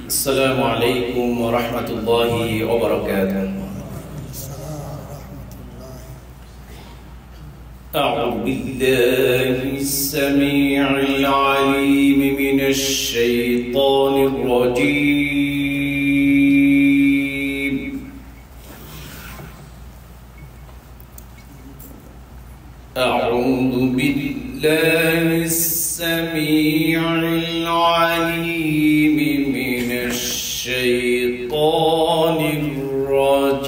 السلام عليكم ورحمة الله وبركاته. أعوذ بالله السميع العليم من الشيطان الرجيم. أعوذ بالله السميع العليم من الشيطان الرجيم.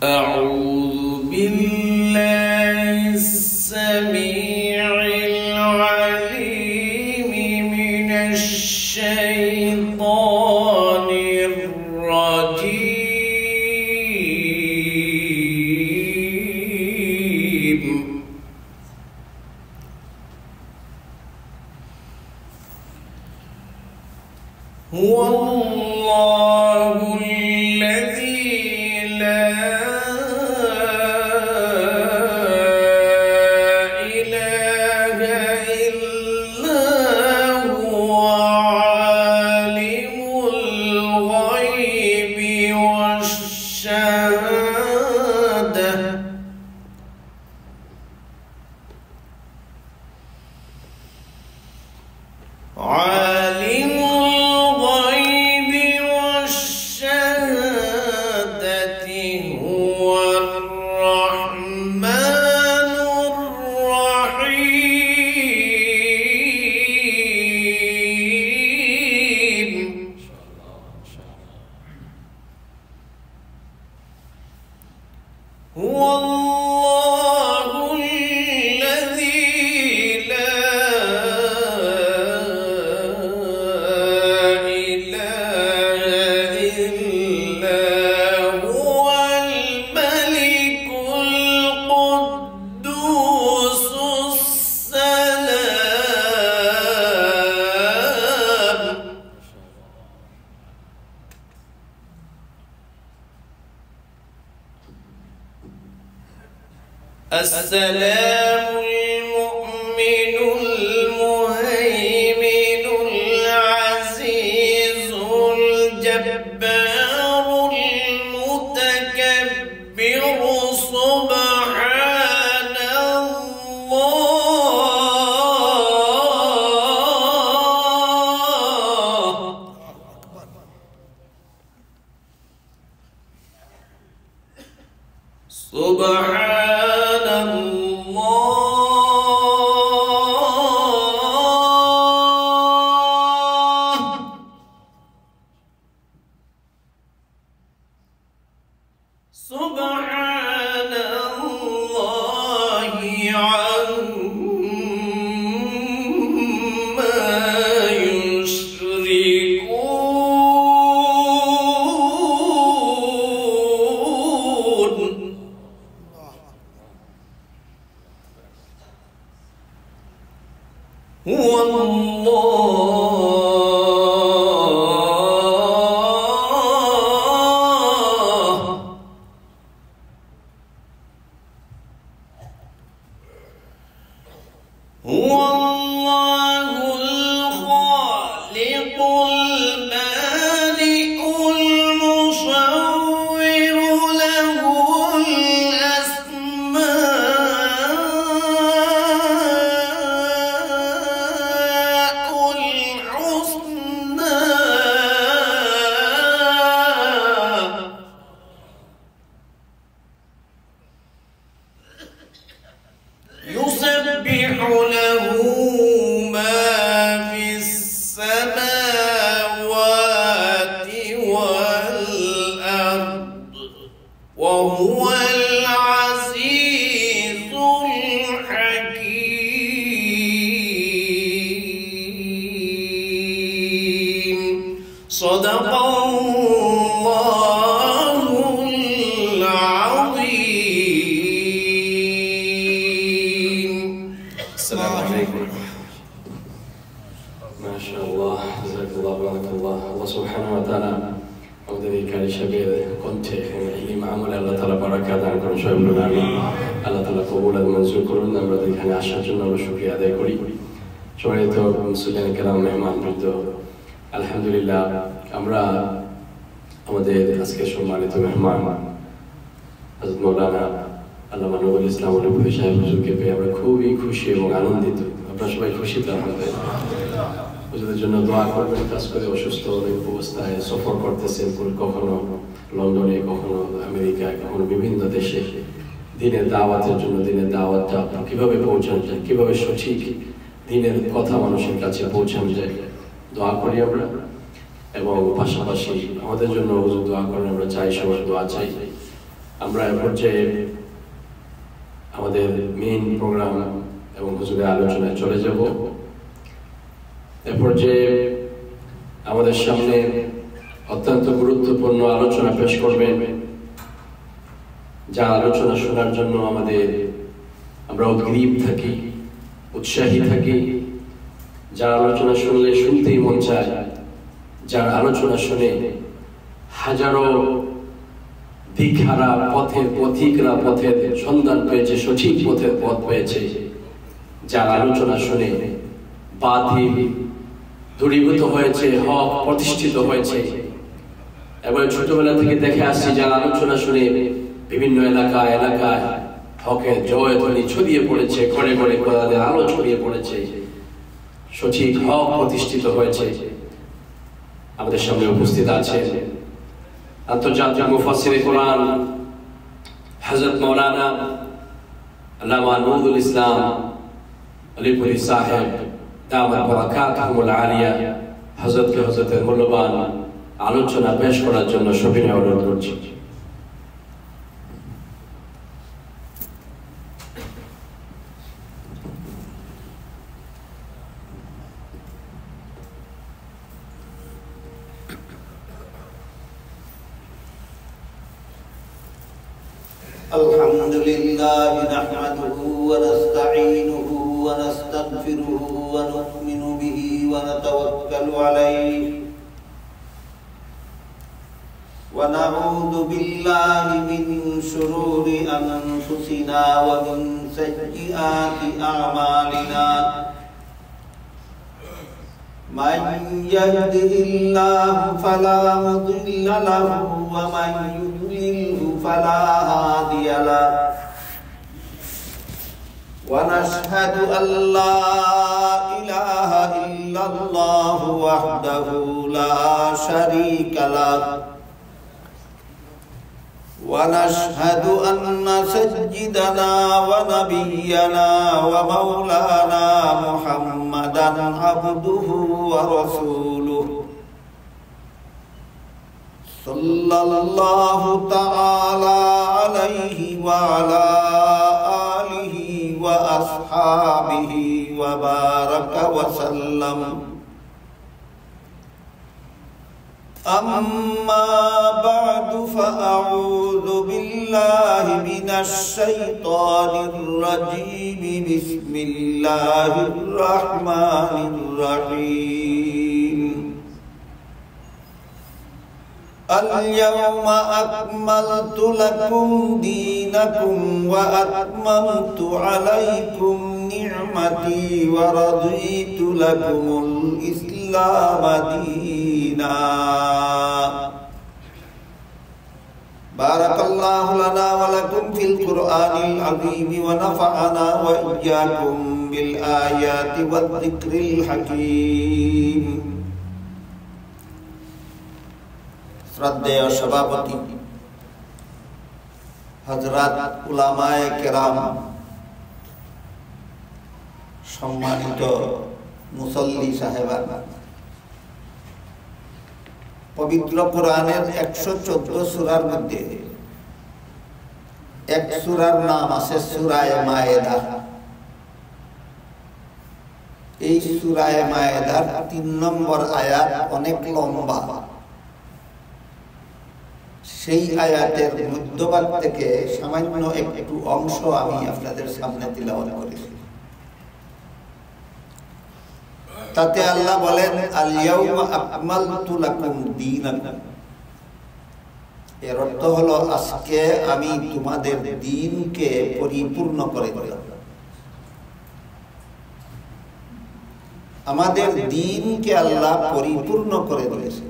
أعوذ بالله السميع العليم من الشيطان الرجيم. هو الله الذي لا إله إلا هو عالم الغيب والشهادة. عالم الغيب والشهادة هو الرحمن الرحيم. هو الله الذي لا إله إلا هو الملك القدوس السلام. السلام المؤمن المهيمن العزيز الجبار المتكبر سبحان الله. سبحان الله. سبحان الله عما يشركون. هو الله. هو الله الخالق البارئ المصور له الأسماء الحسنى. يسبح له ما في السماوات والأرض وهو العزيز الحكيم. صدق الله العظيم. السلام عليكم. ما شاء الله، جزاك الله، بارك الله. Allah Subhanahu wa ta'ala ovdje মদনী কারি সাহেবের কণ্ঠে ইলম আমলে আল্লাহ তাআলা বারাকা দান করুন। সবাই বলুন আমিন। আল্লাহ তাআলা কবুল আর মঞ্জুর করুন। আমরা এখানে আসার জন্য আমরা শুকরিয়া আদায় করি। সম্মানিত মুসলিম কেরাম, মেহমানবৃন্দ, আলহামদুলিল্লাহ আমরা আমাদের আজকে সম্মানিত মেহমান হযরত মাওলানা আল্লামা নুরুল ইসলাম আলী সাহেব হুজুরকে পেয়ে আমরা খুবই খুশি এবং আনন্দিত। আপনারা সবাই খুশি তো? আমাদের হুজুরের জন্য দোয়া করবেন। কাজ করে অসুস্থ অনেক অবস্থায় সফর করতেছেন, কখনো লন্ডনে, কখনো আমেরিকায়, কখনো বিভিন্ন দেশে দিনের দাওয়াতের জন্য। দিনের দাওয়াতটা কিভাবে পৌঁছানো যায়, কিভাবে সঠিক দিনের কথা মানুষের কাছে পৌঁছানো যায়, দোয়া করি আমরা। এবং পাশাপাশি আমাদের জন্য হুজুর দোয়া করেন, আমরা চাই, সবার দোয়া চাই। আমরা এ পর্যায়ে আমাদের মেইন প্রোগ্রাম এবং হুজুরের আলোচনায় চলে যাব। এ পর্যায়ে আমাদের সামনে অত্যন্ত গুরুত্বপূর্ণ আলোচনা পেশ করবেন, যা আলোচনা শোনার জন্য আমরা উদ্গ্রীব থাকি, উৎসাহী থাকি। যার আলোচনা শুনলে শুনতেই মন চায়, যার আলোচনা শুনে হাজারো দিকহারা পথিকরা পথের সন্ধান পেয়েছে, সঠিক পথের পথ পেয়েছে। যার আলোচনা শুনে বাতিল দূরীভূত হয়েছে, হক প্রতিষ্ঠিত হয়েছে। এবং ছোটবেলা থেকে দেখে আসছি, যার আলোচনা শুনে বিভিন্ন এলাকায় হকের জয়ধ্বনি ছড়িয়ে পড়েছে, ঘরে ঘরে কোরআনের আলো ছড়িয়ে পড়েছে, সঠিক হক প্রতিষ্ঠিত হয়েছে। আমাদের সামনে উপস্থিত আছে আন্তর্জাতিক মুফাসসিরে কোরআন হযরত মাওলানা আল্লামা নুরুল ইসলাম আলীপুরি সাহেব দামাত বারাকাতুহুল আলিয়া হযরতের মূল্যবান আলোচনা পেশ করার জন্য সবিনয় অনুরোধ করছি। الحمد لله نحمده ونستعينه ونستغفره ونؤمن به ونتوكل عليه ونعوذ بالله من شرور أنفسنا ومن سيئات أعمالنا من يهده الله فلا مضل له ومن يضلله فلا هادي له ونشهد أن لا إله إلا الله وحده لا شريك له ونشهد أن سيدنا ونبينا ومولانا محمدا عبده ورسوله صلى الله تعالى عليه وعلى آله وأصحابه وبارك وسلم. أما بعد فأعوذ بالله من الشيطان الرجيم. بسم الله الرحمن الرحيم. اليوم أكملت لكم دينكم وأتممت عليكم نعمتي ورضيت لكم الإسلام دينا. بارك الله لنا ولكم في القرآن العظيم ونفعنا وإياكم بالآيات والذكر الحكيم. শ্রদ্ধেয় সভাপতি হযরত উলামায়ে কেরাম, সম্মানিত মুসল্লি সাহেবান, পবিত্র কোরআনের 114 সূরার মধ্যে এক সূরার নাম আছে সূরায়ে মায়েদা। এই সূরায়ে মায়েদার 3 নম্বর আয়াত অনেক লম্বা। সেই আয়াতের মধ্যভাগ থেকে সামান্য একটু অংশ আমি আপনাদের সামনে তিলাওয়াত করেছি। তাতে আল্লাহ বলেন, আল ইয়াউমা আকমালতু লাকুম দীনাকুম। এর অর্থ হলো আজকে আমি তোমাদের দ্বীনকে পরিপূর্ণ করে দিলাম। আমাদের দ্বীনকে আল্লাহ পরিপূর্ণ করে দিয়েছে।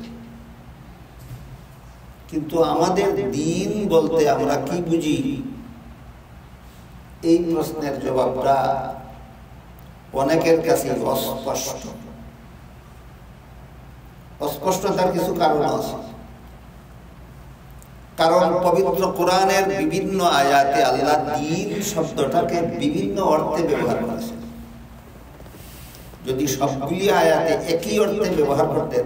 কিন্তু আমাদের দ্বীন বলতে আমরা কি বুঝি, এই প্রশ্নের জবাবটা অনেকের কাছে অস্পষ্ট। অস্পষ্টতার কিছু কারণ আছে। কারণ পবিত্র কোরআনের বিভিন্ন আয়াতে আল্লাহ দ্বীন শব্দটাকে বিভিন্ন অর্থে ব্যবহার করেছেন। যদি সবগুলি আয়াতে একই অর্থে ব্যবহার করতেন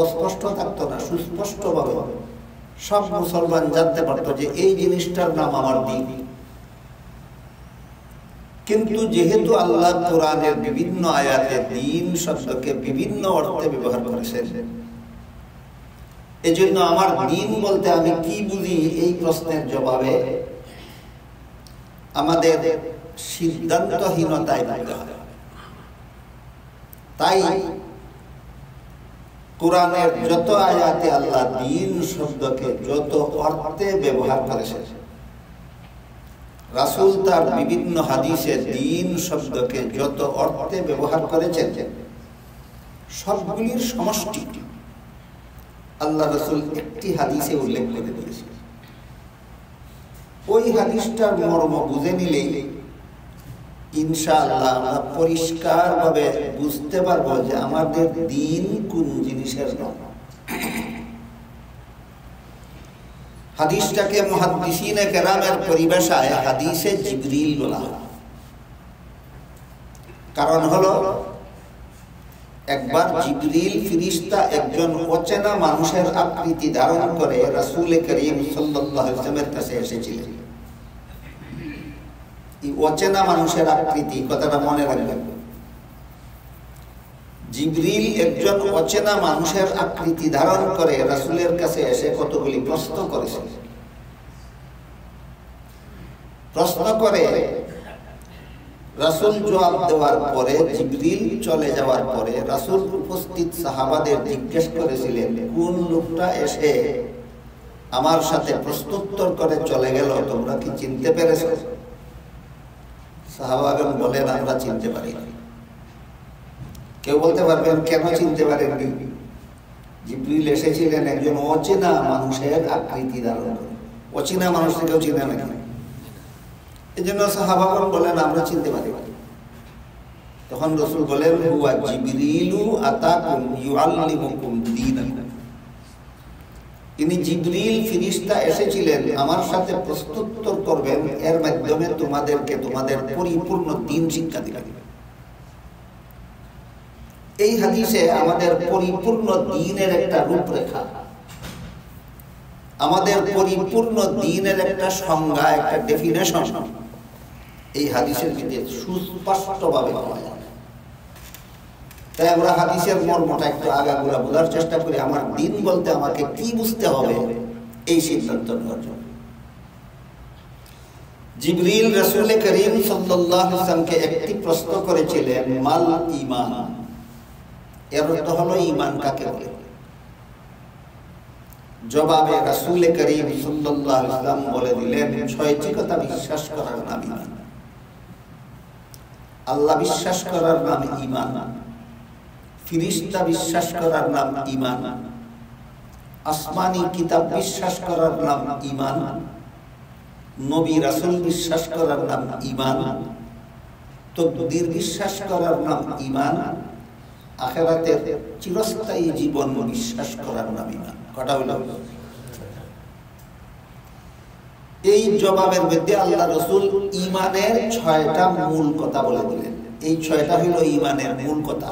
অস্পষ্ট থাকতো না, সুস্পষ্টভাবে সব মুসলমান জানতে পারতো যে এই জিনিসটার নাম আমার দ্বীন। কিন্তু যেহেতু আল্লাহ কোরআনের বিভিন্ন আয়াতে দ্বীন শব্দকে বিভিন্ন অর্থে ব্যবহার করেছেন, এজন্য আমার দ্বীন বলতে আমি কি বুঝি এই প্রশ্নের জবাবে আমাদের সিদ্ধান্তহীনতায় বলতে হবে। তাই কোরআনের যত আয়াতে আল্লাহ দ্বীন শব্দকে যত অর্থে ব্যবহার করেছেন, রাসূল তার বিভিন্ন হাদিসে দ্বীন শব্দকে যত অর্থে ব্যবহার করেছেন, সবগুলির সমষ্টি আল্লাহ রাসূল একটি হাদিসে উল্লেখ করে দিয়েছেন। ওই হাদিসটার মর্ম বুঝে নিলেই ইনশাআল্লাহ আমরা পরিষ্কারভাবে বুঝতে পারবো যে আমাদের দ্বীন কোন জিনিসের নাম। হাদিসটাকে মুহাদ্দিসিনে কেরামের পরিভাষায় হাদিসে জিবরিল বলা হয়। কারণ হলো একবার জিবরিল ফেরেশতা একজন অচেনা মানুষের আকৃতি ধারণ করে রাসূল করিম সাল্লাল্লাহু আলাইহি ওয়াসাল্লামের কাছে এসেছিলেন। এই অচেনা মানুষের আকৃতি কথাটা মনে রাখবেন। জিবরিল একজন অচেনা মানুষের আকৃতি ধারণ করে রাসূলের কাছে এসে কতগুলি প্রশ্ন করেছেন। প্রশ্ন করে রাসূল জবাব দেওয়ার পরে, জিবরিল চলে যাওয়ার পরে রাসূল উপস্থিত সাহাবাদের জিজ্ঞেস করেছিলেন, কোন লোকটা এসে আমার সাথে প্রশ্নোত্তর করে চলে গেল, তোমরা কি চিনতে পেরেছো? সাহাবাগণ বলেন, আমরা চিনতে পারি না। কেউ বলতে পারবেন কেন চিনতে পারেননি? জিবরিল এসেছিলেন একজন অচেনা মানুষের আকৃতি ধারণ করে। অচেনা মানুষকে কেউ চিনে না, এই জন্য সাহাবাগণ বলেন আমরা চিনতে পারি। তখন রাসূল বলেন, হুয়া জিবরিলু আতাকুম ইউআল্লিমুকুম দীনাকুম। ইনি জিবরিল ফেরেশতা এসেছিলেন আমার সাথে প্রশ্নোত্তর করবেন, এর মাধ্যমে তোমাদেরকে তোমাদের পরিপূর্ণ দ্বীন শিক্ষা দিবেন। এই হাদিসে আমাদের পরিপূর্ণ দ্বীনের একটা রূপরেখা, আমাদের পরিপূর্ণ দ্বীনের একটা সংজ্ঞা, একটা ডেফিনেশন এই হাদিসের ভিতরে সুস্পষ্টভাবে পাওয়া যায়। তাই আমরা হাদিসের মর্মটা একটু আগাগোড়া বোঝার চেষ্টা করি। আমার দ্বীন বলতে আমাকে কি বুঝতে হবে এই সিদ্ধান্ত নেওয়ার জন্য। জিবরিল রাসূল করিম সাল্লাল্লাহু আলাইহি ওয়াসাল্লামকে একটি প্রশ্ন করেছিলেন, মাল ঈমান। এর অর্থ হলো ঈমান কাকে বলে? জবাবে রাসূল করিম সাল্লাল্লাহু আলাইহি ওয়াসাল্লাম বলে দিলেন, ছয়টি কথা বিশ্বাস করার নাম ঈমান। আল্লাহ বিশ্বাস করার নাম ঈমান, ফেরেশতা বিশ্বাস করার নাম ঈমান, আসমানি কিতাব বিশ্বাস করার নাম ঈমান, নবী রাসূল বিশ্বাস করার নাম ঈমান, তাকদীর বিশ্বাস করার নাম ঈমান, আখিরাতের চিরস্থায়ী জীবন বিশ্বাস করার নাম ঈমান। কটা হলো? এই জবাবের মধ্যে আল্লাহ রাসূল ঈমানের 6টা মূল কথা বলে দিলেন। এই 6টা হলো ঈমানের মূল কথা।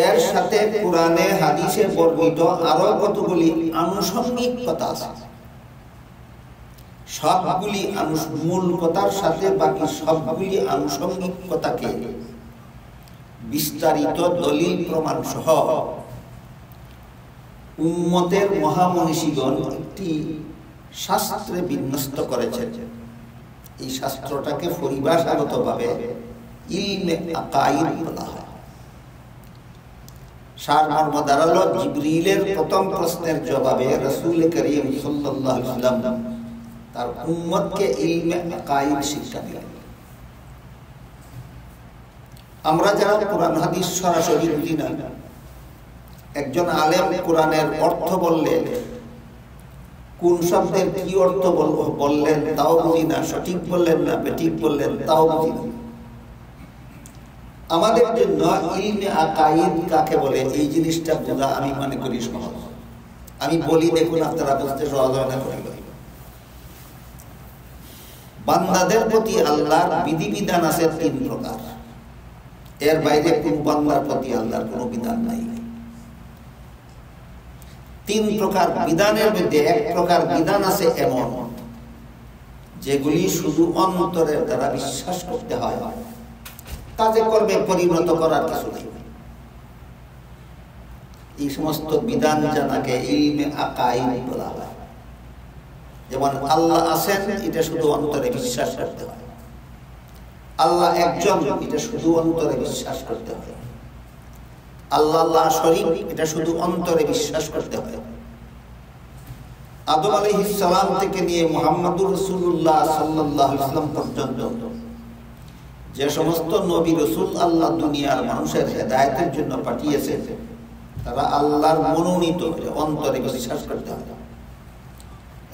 এর সাথে কোরআনে হাদিসে বর্ণিত আরো কতগুলি আনুষঙ্গিক কথা আছে। সবগুলি মূল কথার সাথে বাকি সবগুলি আনুষঙ্গিক কথাকে বিস্তারিত দলিল প্রমাণ সহ উম্মতের মহামনীষীগণ একটি শাস্ত্রে বিন্যস্ত করেছেন। এই শাস্ত্রটাকে পরিভাষাগতভাবে ইলমে আকাইদ বলা হয়। সারমর্ম দাঁড়ালো জিবরিলের প্রথম প্রশ্নের জবাবে রাসূল করিম সাল্লাল্লাহু আলাইহি ওয়াসাল্লাম তার উম্মতকে ইলমে আকাইদ শিক্ষা দিলেন। আমরা যারা কোরআন হাদিস সরাসরি বুঝি না, একজন আলেম কোরআনের অর্থ বললে কোন শব্দের কি অর্থ বললেন তাও বুঝি না, সঠিক বললেন না বেঠিক বললেন তাও বুঝি না। আমাদের জন্য ইলমে আকাইদ কাকে বলে এই জিনিসটা বোঝা আমি মনে করি সহজ। আমি বলি দেখুন আপনারা বুঝতে সহজ হয় না। বান্দাদের প্রতি আল্লাহর বিধিবিধান আছে 3 প্রকার, এর বাইরে কোন বান্দার প্রতি আল্লাহর কোনো বিধান নাই। 3 প্রকার বিধানের মধ্যে 1 প্রকার বিধান আছে এমন যেগুলি শুধু অন্তরের দ্বারা বিশ্বাস করতে হয়, কাজে কর্মে পরিণত করার কিছু নেই। এই সমস্ত বিধান জানাকে ইলমে আকাইদ বলা হয়। যেমন আল্লাহ আছেন, এটা শুধু অন্তরে বিশ্বাস করতে হয়। আল্লাহ একজন, এটা শুধু অন্তরে বিশ্বাস করতে হয়। আল্লাহ শরীক, এটা শুধু অন্তরে বিশ্বাস করতে হয়। আদম আলাইহিস সালাম থেকে নিয়ে মুহাম্মদুর রাসূলুল্লাহ সাল্লাল্লাহু আলাইহি ওয়াসাল্লাম পর্যন্ত যে সমস্ত নবী রাসূল আল্লাহ দুনিয়ার মানুষের হেদায়েতের জন্য পাঠিয়েছে, তারা আল্লাহর মনোনীত, অন্তরে বিশ্বাস করতে হয়।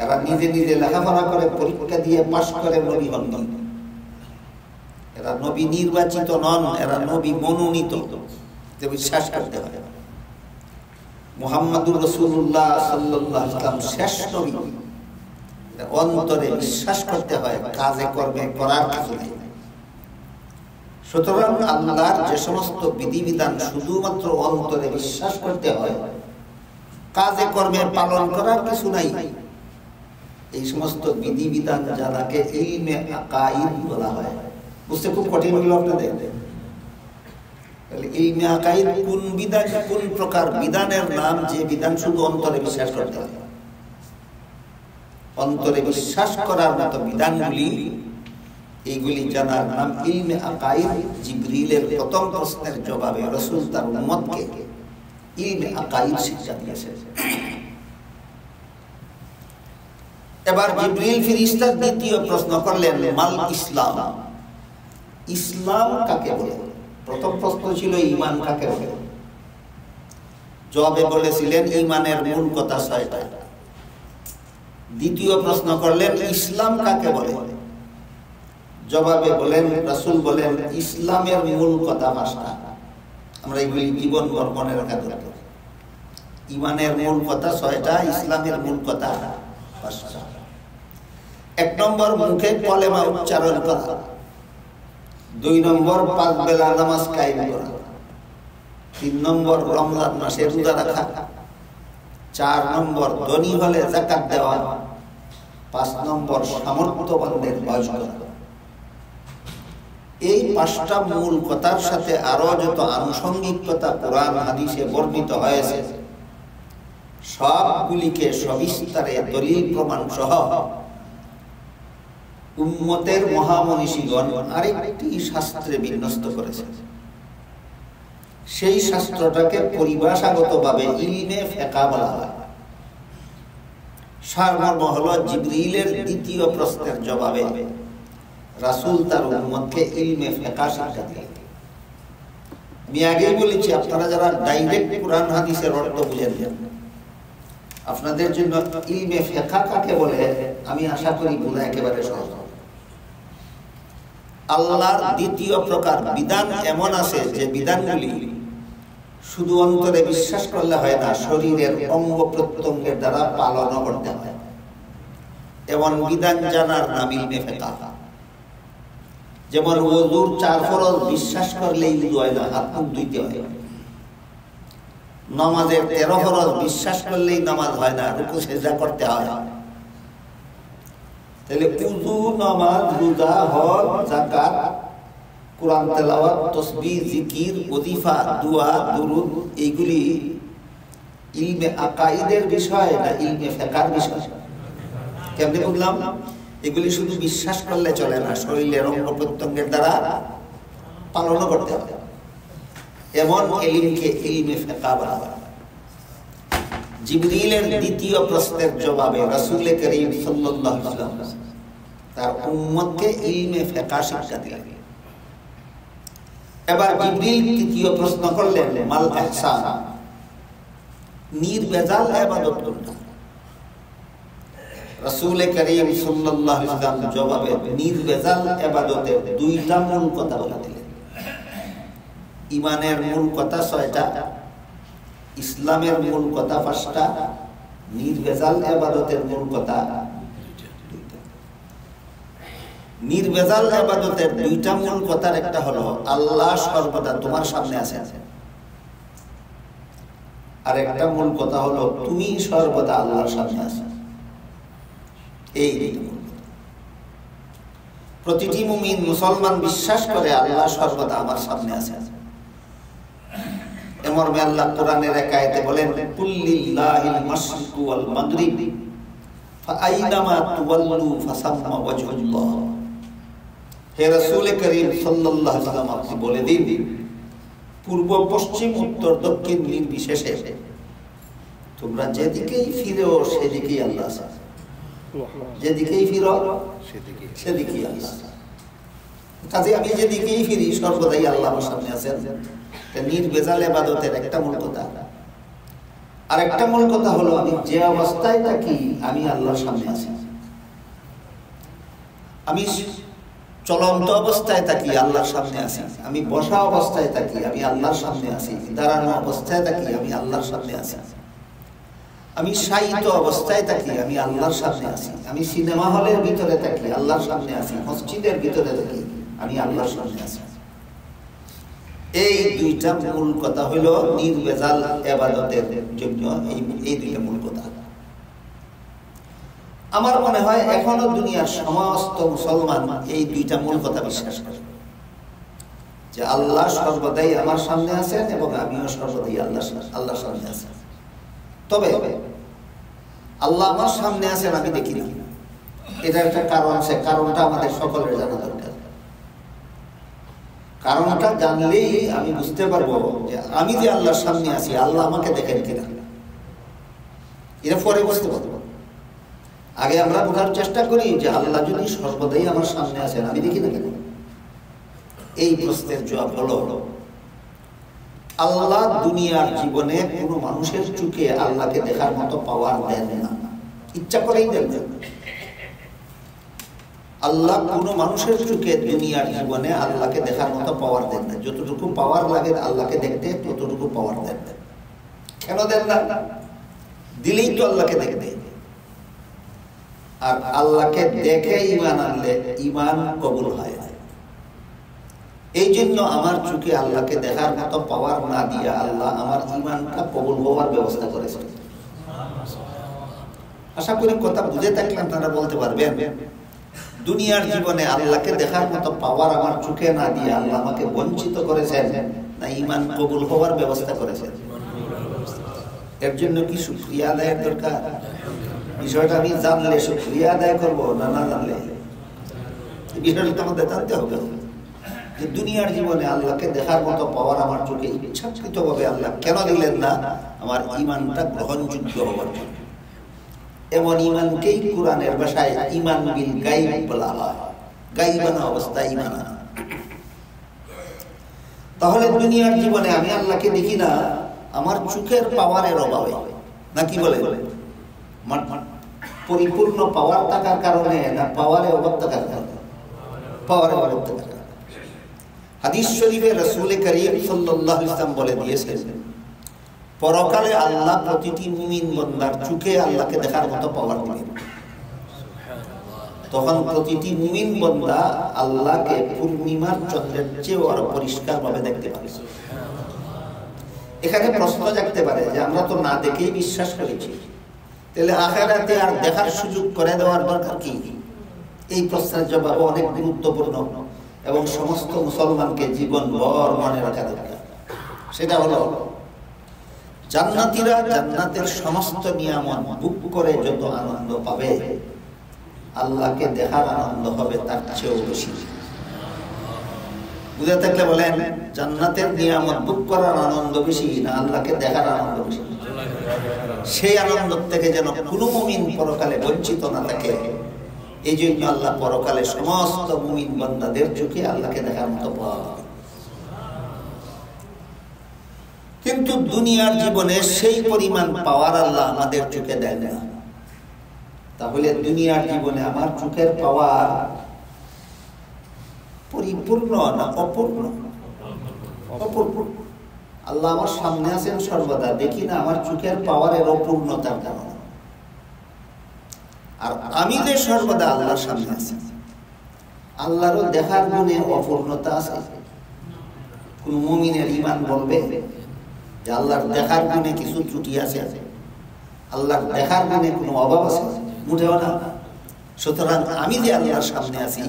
এরা নিজে নিজে লেখাপড়া করে পরীক্ষা দিয়ে পাশ করে নবী হন। এরা নবী নির্বাচিত নন, এরা নবী মনোনীত, বিশ্বাস করতে হয়। মুহাম্মদুর রাসূলুল্লাহ সাল্লাল্লাহু আলাইহি ওয়াসাল্লাম শেষ নবী, অন্তরে বিশ্বাস করতে হয়, কাজে কর্মে করার কিছু নেই। সুতরাং আল্লাহর যে সমস্ত বিধিবিধান শুধুমাত্র অন্তরে বিশ্বাস করতে হয়, কাজে কর্মে পালন করার কিছু নাই, এই সমস্ত বিধিবিধান যাকে ইলমে আকাইদ বলা হয়। বুঝতে খুব কঠিন হলো আপনাদের। তাহলে ইলমে আকাইদ কোন বিধান, কোন প্রকার বিধানের নাম যে বিধান শুধু অন্তরে বিশ্বাস করতে হয়। অন্তরে বিশ্বাস করার মতো বিধানগুলি, এইগুলি জানার নাম ইলমে আকাইদ। জিবরিলের প্রথম প্রশ্নের জবাবে রাসূল তার উম্মতকে ইলমে আকাইদ শিক্ষা দিয়েছেন। এবার জিবরিল ফেরেশতা দ্বিতীয় প্রশ্ন করলেন, মাল ইসলাম, ইসলাম কাকে বলে? প্রথম প্রশ্ন ছিল ঈমান কাকে বলে। জবাবে বলেছিলেন ঈমানের মূল কথা 6টা। দ্বিতীয় প্রশ্ন করলেন ইসলাম কাকে বলে। জবাবে বলেন, রাসূল বলেন ইসলামের মূল কথা 5টা। আমরা এগুলি জীবন মনে রাখা দরকার। ঈমানের মূল কথা 6টা, ইসলামের মূল কথা 5টা। 1 নম্বর মুখে কলেমা উচ্চারণ করা, 2 নম্বর 5 বেলা নামাজ কায়েম করা, 3 নম্বর রমজান মাসে রোজা রাখা, 4 নম্বর ধনী হলে যাকাত দেওয়া, 5 নম্বর সামর্থ্যবানদের হজ করা। এই 5টা মূল কথার সাথে আরো যত আনুষঙ্গিক কথা কোরআন হাদিসে বর্ণিত হয়েছে, সবগুলিকে সবিস্তারে দলিল প্রমাণ সহ উম্মতের মহামনীষীগণ আরেকটি শাস্ত্রে বিন্যস্ত করেছে। সেই শাস্ত্রটাকে পরিভাষাগতভাবে ইলমে ফিকহ বলা হয়। সারমর্ম হলো জিবরিলের দ্বিতীয় প্রশ্নের জবাবে রাসূল তার উম্মতকে ইলমে ফিকহ শিক্ষা দিলেন। আমি আগেই বলেছি, আপনারা যারা ডাইরেক্ট কোরআন হাদিসের অর্থ বুঝেন, আপনাদের জন্য ইলমে ফিকহ কাকে বলে আমি আশা করি বোঝা একেবারে সহজ। আল্লাহর দ্বিতীয় প্রকার বিধান এমন আছে যে বিধানগুলি শুধু অন্তরে বিশ্বাস করলে হয় না, শরীরের অঙ্গ প্রত্যঙ্গের দ্বারা পালন করতে হয়। এমন বিধান জানার নাম ইলমে ফিকহ। যেমন ওযুর 4 ফরজ বিশ্বাস করলেই ওযু হয় না, হাত মুখ ধুইতে হয়। নামাজের 13 ফরজ বিশ্বাস করলেই নামাজ হয় না, রুকু সিজদা করতে হয়। তাহলে ওযু, নামাজ, রোজা, হজ, যাকাত, কোরআন তেলাওয়াত, তাসবিহ, জিকির, ওজিফা, দোয়া, দুরুদ, এইগুলি ইলমে আকাইদের বিষয় না ইলমে ফিকহের বিষয়। কেমনে বললাম? এগুলি শুধু বিশ্বাস করলে চলে না, শরীরের অঙ্গ প্রত্যঙ্গের দ্বারা পালন করতে হবে। এমন ইলমকে ইলমে ফিকহ বানাবে। জিবরিলের দ্বিতীয় প্রশ্নের জবাবে রাসূল করিম সাল্লাল্লাহু আলাইহি ওয়াসাল্লাম তার উম্মতকে ইলমে ফিকহ শিক্ষা দিলেন। এবার জিবরিল তৃতীয় প্রশ্ন করলেন, মাল ইহসান, নির্ভেজাল ইবাদত কোনটা? রাসূল করিম সাল্লাল্লাহু আলাইহি ওয়াসাল্লাম জবাবে নির্ভেজাল ইবাদতের দুইটা মূল কথা বলে দিলেন। ঈমানের মূল কথা 6টা, ইসলামের মূল কথা 5টা, নির্ভেজাল ইবাদতের মূল কথা 2টা। নির্ভেজাল ইবাদতের 2টা মূল কথার একটা হলো আল্লাহ সর্বদা তোমার সামনে আছেন, আর একটা মূল কথা হলো তুমি সর্বদা আল্লাহর সামনে আছো। এই প্রতিটি মুমিন মুসলমান বিশ্বাস করে আল্লাহ সর্বদা আমার সামনে আছেন। এমর্মে আল্লাহ কোরআনের এক আয়াতে বলেন, কুল্লিল্লাহিল মাশরিকু ওয়াল মাগরিব ফাআইনামা তুওয়াল্লু ফাসাম্মা ওয়াজহুল্লাহ। হে রাসূল করিম সাল্লাল্লাহু আলাইহি ওয়াসাল্লাম, আপনি বলে দিন, পূর্ব পশ্চিম উত্তর দক্ষিণ নির্বিশেষে তোমরা যেদিকেই ফিরো সেদিকেই আল্লাহ আছেন। যেদিকেই ফিরো সেদিকেই আল্লাহ। কাজে আমি যেদিকেই ফিরি সর্বদাই আল্লাহ আমার সামনে আছেন। নির্ভেজাল ইবাদতের একটা মূল কথা। আর একটা মূল কথা হলো আমি যে অবস্থায় থাকি আমি আল্লাহর সামনে আছি। আমি চলন্ত অবস্থায় থাকি আল্লাহর সামনে আছি, আমি বসা অবস্থায় থাকি আমি আল্লাহর সামনে আছি, দাঁড়ানো অবস্থায় থাকি আমি আল্লাহর সামনে আছি, আমি শায়িত অবস্থায় থাকি আমি আল্লাহর সামনে আছি, আমি সিনেমা হলের ভিতরে থাকি আল্লাহর সামনে আছি, মসজিদের ভিতরে থাকি আমি আল্লাহর সামনে আছি। এই দুইটা মূল কথা হলো নির্ভেজাল ইবাদতের জন্য এই দুইটা মূল কথা। আমার মনে হয় এখনো দুনিয়ার সমস্ত মুসলমান এই দুইটা মূল কথা বিশ্বাস করে, যে আল্লাহ সর্বদাই আমার সামনে আছেন এবং আমিও সর্বদাই আল্লাহর সামনে আছি। তবে আল্লাহ আমার সামনে আছেন আমি দেখি না, এটা একটা কারণ আছে। কারণটা আমাদের সকলের জানা দরকার। কারণটা জানলেই আমি বুঝতে পারবো যে আমি যে আল্লাহর সামনে আছি আল্লাহ আমাকে দেখেন কিনা, এটা পরে বুঝতে পারবো। আগে আমরা বোঝার চেষ্টা করি যে আল্লাহ যদি সর্বদাই আমার সামনে আছেন আমি দেখি না কেন। এই প্রশ্নের জবাব হলো, আল্লাহ দুনিয়ার জীবনে কোনো মানুষের চোখে আল্লাহকে দেখার মতো পাওয়ার দেন না, ইচ্ছা করেই দেন না। আল্লাহ কোনো মানুষের চোখে দুনিয়ার জীবনে আল্লাহকে দেখার মতো পাওয়ার দেন না। যতটুকু পাওয়ার লাগে আল্লাহকে দেখতে ততটুকু পাওয়ার দেন না। কেন দেন না? দিলেই তো আল্লাহকে দেখতে। আর আল্লাহকে দেখে ঈমান আনলে ঈমান কবুল হয় না। এই জন্য আমার চোখে আল্লাহকে দেখার মতো পাওয়ার না দিয়া আল্লাহ আমার ঈমানটা কবুল হওয়ার ব্যবস্থা করেছেন। আশা করি কথা বুঝে থাকলে আপনারা বলতে পারবেন, দুনিয়ার জীবনে আল্লাহকে দেখার মতো পাওয়ার আমার চোখে না দিয়ে আল্লাহ আমাকে বঞ্চিত করেছেন না ঈমান কবুল হওয়ার ব্যবস্থা করেছেন? এর জন্য কি শুকরিয়া আদায়ের দরকার? বিষয়টা আমি জানলে শুকরিয়া আদায় করবো না না জানলে? বিষয়টা আমাদের জানতে হবে যে দুনিয়ার জীবনে আল্লাহকে দেখার মতো পাওয়ার আমার চোখে ইচ্ছাকৃতভাবে আল্লাহ কেন দিলেন না? আমার ঈমানটা গ্রহণযোগ্য হওয়ার জন্য। এমন ঈমানকেই কোরআনের ভাষায় ঈমান বিল গায়ব বলা হয়, গায়বানা অবস্থায় ঈমান আনা। তাহলে দুনিয়ার জীবনে আমি আল্লাহকে দেখি না আমার চোখের পাওয়ারের অভাবে, নাকি বলে পরিপূর্ণ পাওয়ার থাকার কারণে না পাওয়ারের অভাব থাকার কারণে? পাওয়ারের অভাব থাকার কারণে। হাদিস শরীফে রাসূল করিম সাল্লাল্লাহু আলাইহি ওয়াসাল্লাম বলে দিয়েছেন, পরকালে আল্লাহ প্রতিটি মুমিন বান্দার চোখে আল্লাহকে দেখার মতো পাওয়ার দিবেন। তখন প্রতিটি মুমিন বান্দা আল্লাহকে পূর্ণিমার চন্দ্রের চেয়েও আরো পরিষ্কার ভাবে দেখতে পাবে। এখানে প্রশ্ন জাগতে পারে যে আমরা তো না দেখেই বিশ্বাস করেছি, তাহলে আখিরাতে আর দেখার সুযোগ করে দেওয়ার দরকার কি? এই প্রশ্নের জবাব অনেক গুরুত্বপূর্ণ এবং সমস্ত মুসলমানকে জীবনভর মনে রাখা দরকার। সেটা হলো, জান্নাতীরা জান্নাতের সমস্ত নিয়ামত ভোগ করে যত আনন্দ পাবে, আল্লাহকে দেখার আনন্দ হবে তার চেয়েও বেশি। বুঝে থাকলে বলেন, জান্নাতের নিয়ামত ভোগ করার আনন্দ বেশি না আল্লাহকে দেখার আনন্দ বেশি? সেই আনন্দ থেকে যেন কোনো মুমিন পরকালে বঞ্চিত না থাকে, এই জন্য আল্লাহ পরকালে সমস্ত মুমিন বান্দাদের চোখে আল্লাহকে দেখার মতো পাওয়া। কিন্তু দুনিয়ার জীবনে সেই পরিমাণ পাওয়ার আল্লাহ আমাদের চোখে দেয় না। তাহলে দুনিয়ার জীবনে আমার চোখের পাওয়ার পরিপূর্ণ না অপূর্ণ? অপূর্ণ। আল্লাহ আমার সামনে আছেন সর্বদা, দেখি না আমার চোখের পাওয়ারের অপূর্ণতার কারণে। আর আমি যে সর্বদা আল্লাহর সামনে আছি, আল্লাহরও দেখার গুণে অপূর্ণতা আছে। কোন মুমিনের ঈমান বলবে যে আল্লাহর দেখার গুণে কিছু ত্রুটি আছে, আল্লাহর দেখার গুণে কোনো অভাব আছে? মোটেও না। সুতরাং আমি যে আল্লাহর সামনে আছি,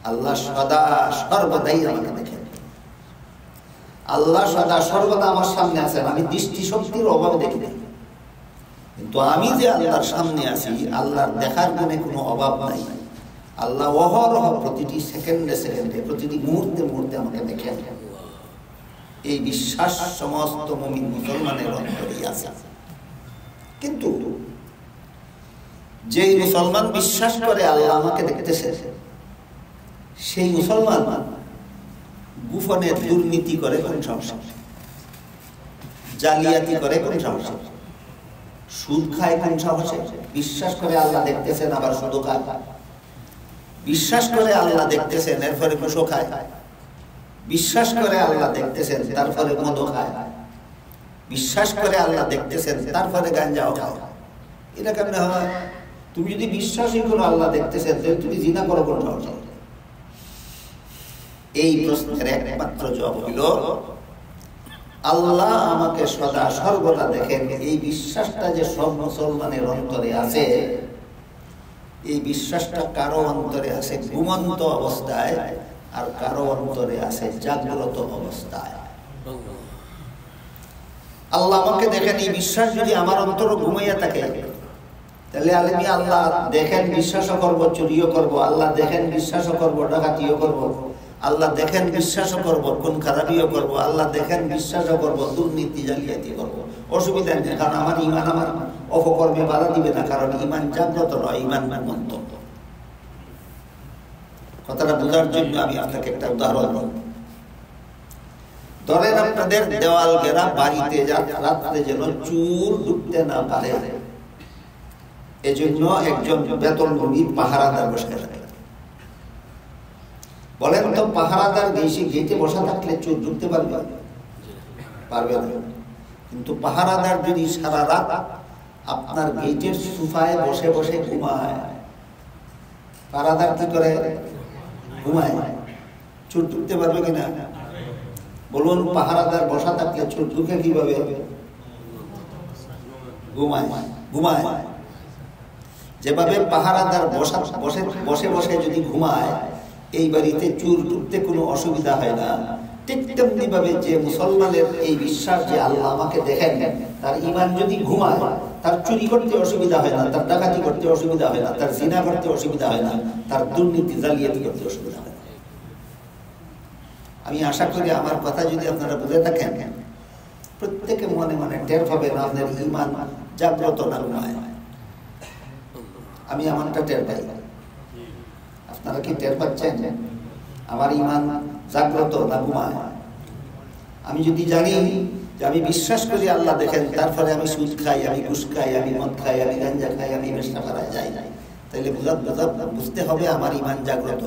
আল্লাহ সদা সর্বদাই আমাকে দেখেন। আল্লাহ সদা সর্বদা আমার সামনে আছেন, আমি দৃষ্টি শক্তির অভাব দেখি না। কিন্তু আমি যে আল্লাহর সামনে আছি, আল্লাহর দেখার গুণে কোনো অভাব নাই। আল্লাহ অহরহ প্রতিটি সেকেন্ডে সেকেন্ডে, প্রতিটি মুহূর্তে মুহূর্তে আমাকে দেখেন। এই বিশ্বাস সমস্ত মুমিন মুসলমানের অন্তরেই আছে। কিন্তু যেই মুসলমান বিশ্বাস করে আল্লাহ আমাকে দেখতেছে, সেই মুসলমান গোপনে দুর্নীতি করে কোন সংসার, জালিয়াতি করে কোন সংসার, সুদ খায় কোন সাহসে? বিশ্বাস করে আল্লাহ দেখতেছেন আবার সুদ খায়। বিশ্বাস করে আল্লাহ দেখতেছেন এরপরে ঘুষ খায়। বিশ্বাস করে আল্লাহ দেখতেছেন তারপরে মদ খায়। বিশ্বাস করে আল্লাহ দেখতেছেন তারপরে গাঞ্জাও খায়। এটা কেমনে হয়? তুমি যদি বিশ্বাসই করো আল্লাহ দেখতেছেন, তাহলে তুমি জিনা করো কোন সাহসে? এই প্রশ্নের একমাত্র জবাব হইল, আল্লাহ আমাকে সদা সর্বদা দেখেন। এই বিশ্বাসটা যে সব মুসলমানের অন্তরে আছে, এই বিশ্বাসটা কারো অন্তরে আছে ঘুমন্ত অবস্থায়, আর কারো অন্তরে আছে জাগ্রত অবস্থায়। আল্লাহ আমাকে দেখেন, এই বিশ্বাস যদি আমার অন্তরে ঘুমাইয়া থাকে, তাহলে আমি আল্লাহ দেখেন বিশ্বাসও করবো, চুরিও করবো। আল্লাহ দেখেন বিশ্বাসও করবো, ডাকাতিও করবো। আল্লাহ দেখেন বিশ্বাসও করবো, কোন খারাপিও করবো। আল্লাহ দেখেন বিশ্বাসও করবো, দুর্নীতি জালিয়াতি করবো। অসুবিধা নেই, কারণ আমার ঈমান আমার অপকর্মে বাধা দিবে না, কারণ ঈমান জাগ্রত নয়, ঈমান ঘুমন্ত। কথাটা বোঝার জন্য আমি আপনাকে একটা উদাহরণ দেব। ধরেন আপনাদের দেওয়াল ঘেরা বাড়িতে রাত্রে যেন চোর ঢুকতে না পারে, এজন্য একজন বেতনভোগী পাহারাদার বসে থাকে। বলেন তো, পাহারাদার গেটে বসা থাকলে চোর ঢুকতে পারবে? পারবে না। কিন্তু পাহারাদার যদি সারা রাত আপনার গেটের সোফায় বসে বসে ঘুমায়, পাহারাদার কি করে? ঘুমায়। চোর ঢুকতে পারবে কিনা বলুন? পাহারাদার বসা থাকলে চোর ঢুকে কিভাবে? ঘুমায়। ঘুমায়। যেভাবে পাহারাদার বসে বসে যদি ঘুমায়, এই বাড়িতে চোর ঢুকতে কোনো অসুবিধা হয় না। ঠিক তেমনি ভাবে যে মুসলমানের এই বিশ্বাস যে আল্লাহ আমাকে দেখেন, তার ঈমান যদি ঘুমায়, তার চুরি করতে অসুবিধা হয় না, তার ডাকাতি করতে অসুবিধা হয় না, তার জিনা করতে অসুবিধা হয় না, তার দুর্নীতি জালিয়াতি করতে অসুবিধা হয় না। আমি আশা করি আমার কথা যদি আপনারা বুঝে থাকেন, প্রত্যেকে মনে মনে টের পাবেন আপনার ঈমান জাগ্রত না ঘুমায়। আমি আমারটা টের পাই, আপনারা কি টের পাচ্ছেন আমার ঈমান জাগ্রত না ঘুমায়? আমি যদি জানি যে আমি বিশ্বাস করি আল্লাহ দেখেন, তারপরে আমি সুদ খাই, আমি ঘুষ খাই, আমি মদ খাই, আমি গাঞ্জা খাই, আমি নেশা করায় যাই, তাইলে বুঝতে হবে আমার ঈমান জাগ্রত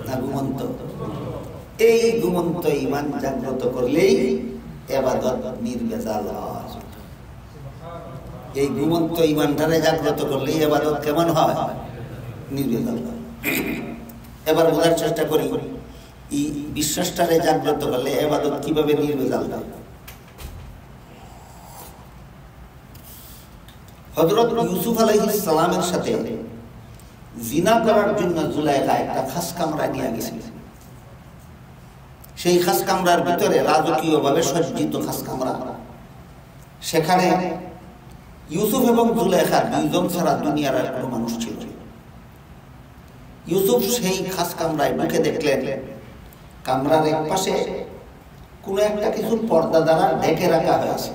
না ঘুমন্ত। এই ঘুমন্ত ঈমান জাগ্রত করলেই ইবাদত নির্ভেজাল হয়। এই ঘুমন্ত ঈমানটারে জাগ্রত করলেই ইবাদত কেমন হয়? নির্ভেজাল হয়। এবার বোঝার চেষ্টা করি, এই বিশ্বাসটারে জাগ্রত করলে ইবাদত কিভাবে নির্ভেজাল হয়। হযরত ইউসুফ আলাইহিস সালামের সাথে জিনা করার জন্য জুলাইখা একটা খাস কামরা নিয়ে গেছিল। সেই খাস কামরার ভিতরে রাজকীয়ভাবে সজ্জিত খাস কামরা। সেখানে ইউসুফ এবং জুলাইখা দুইজন ছাড়া দুনিয়ার আর কোনো মানুষ ছিল। ইউসুফ সেই খাস কামরায় ঢুকে দেখলেন কামরার এক পাশে কোনো একটা কিছু পর্দা দ্বারা ঢেকে রাখা হয়েছে।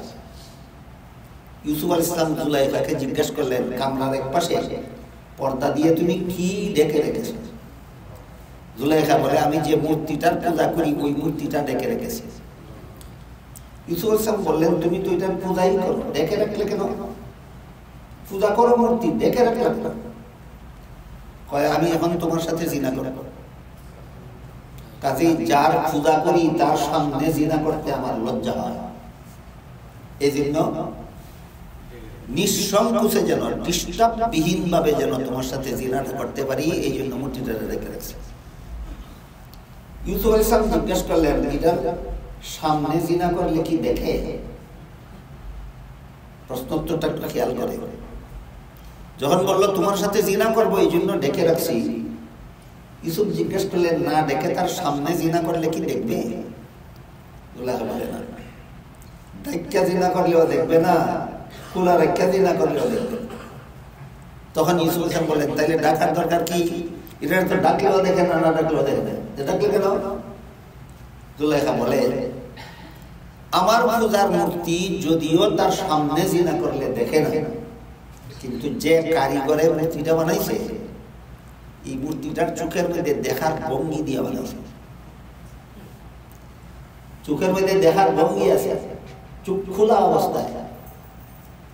ইউসুফ আলাইহিস সালাম জুলাইখাকে জিজ্ঞেস করলেন, কামরার এক পাশে পর্দা দিয়ে তুমি কি ঢেকে রেখেছো? জুলাইখা বলে, আমি যে মূর্তিটার পূজা করি ওই মূর্তিটা ঢেকে রেখেছি। ইউসুফ আলাইহিস সালাম বললেন, তুমি তো এটার পূজাই করো, ঢেকে রাখলে কেন? পূজা করো মূর্তি, ঢেকে রাখলে কেন? কয়, আমি এখন তোমার সাথে জিনা করব। কাজেই যার পূজা করি তার সামনে জিনা করতে আমার লজ্জা হয়। এই জন্য নিঃসংকোচে যেন, ডিস্টার্ববিহীন ভাবে যেন তোমার সাথে জিনাটা করতে পারি, এই জন্য মূর্তিটা রেখে রাখছে। ইউসুফ আলাইহিস সালাম জিজ্ঞেস করলেন, এটার সামনে জিনা করলে কি দেখে? প্রশ্নোত্তরটা একটু খেয়াল করে। যখন বললো তোমার সাথে জিনা করবো এই জন্য ডেকে রাখছি, ইউসুফ জিজ্ঞেস করলেন, না ডেকে তার সামনে জিনা করলে কি দেখবে? বলে না, ডাক্কা জিনা করলেও দেখবে না, খোলা রেখা জিনা করলেও দেখবে। তখন ইউসুফ আলাইহিস সালাম বললেন, তাইলে ডাকার দরকার কি? এটা তো ডাকলেও দেখে না, না ডাকলেও দেখে না, ডাকলে কেন? জুলাইখা বলে, আমার পূজার মূর্তি যদিও তার সামনে জিনা করলে দেখে না, কিন্তু যে কারিগরে মূর্তিটা বানাইছে এই মূর্তিটার চোখের মধ্যে দেখার ভঙ্গি দিয়ে বানাইছে। চোখের মধ্যে দেখার ভঙ্গি আছে, চোখ খোলা অবস্থায়।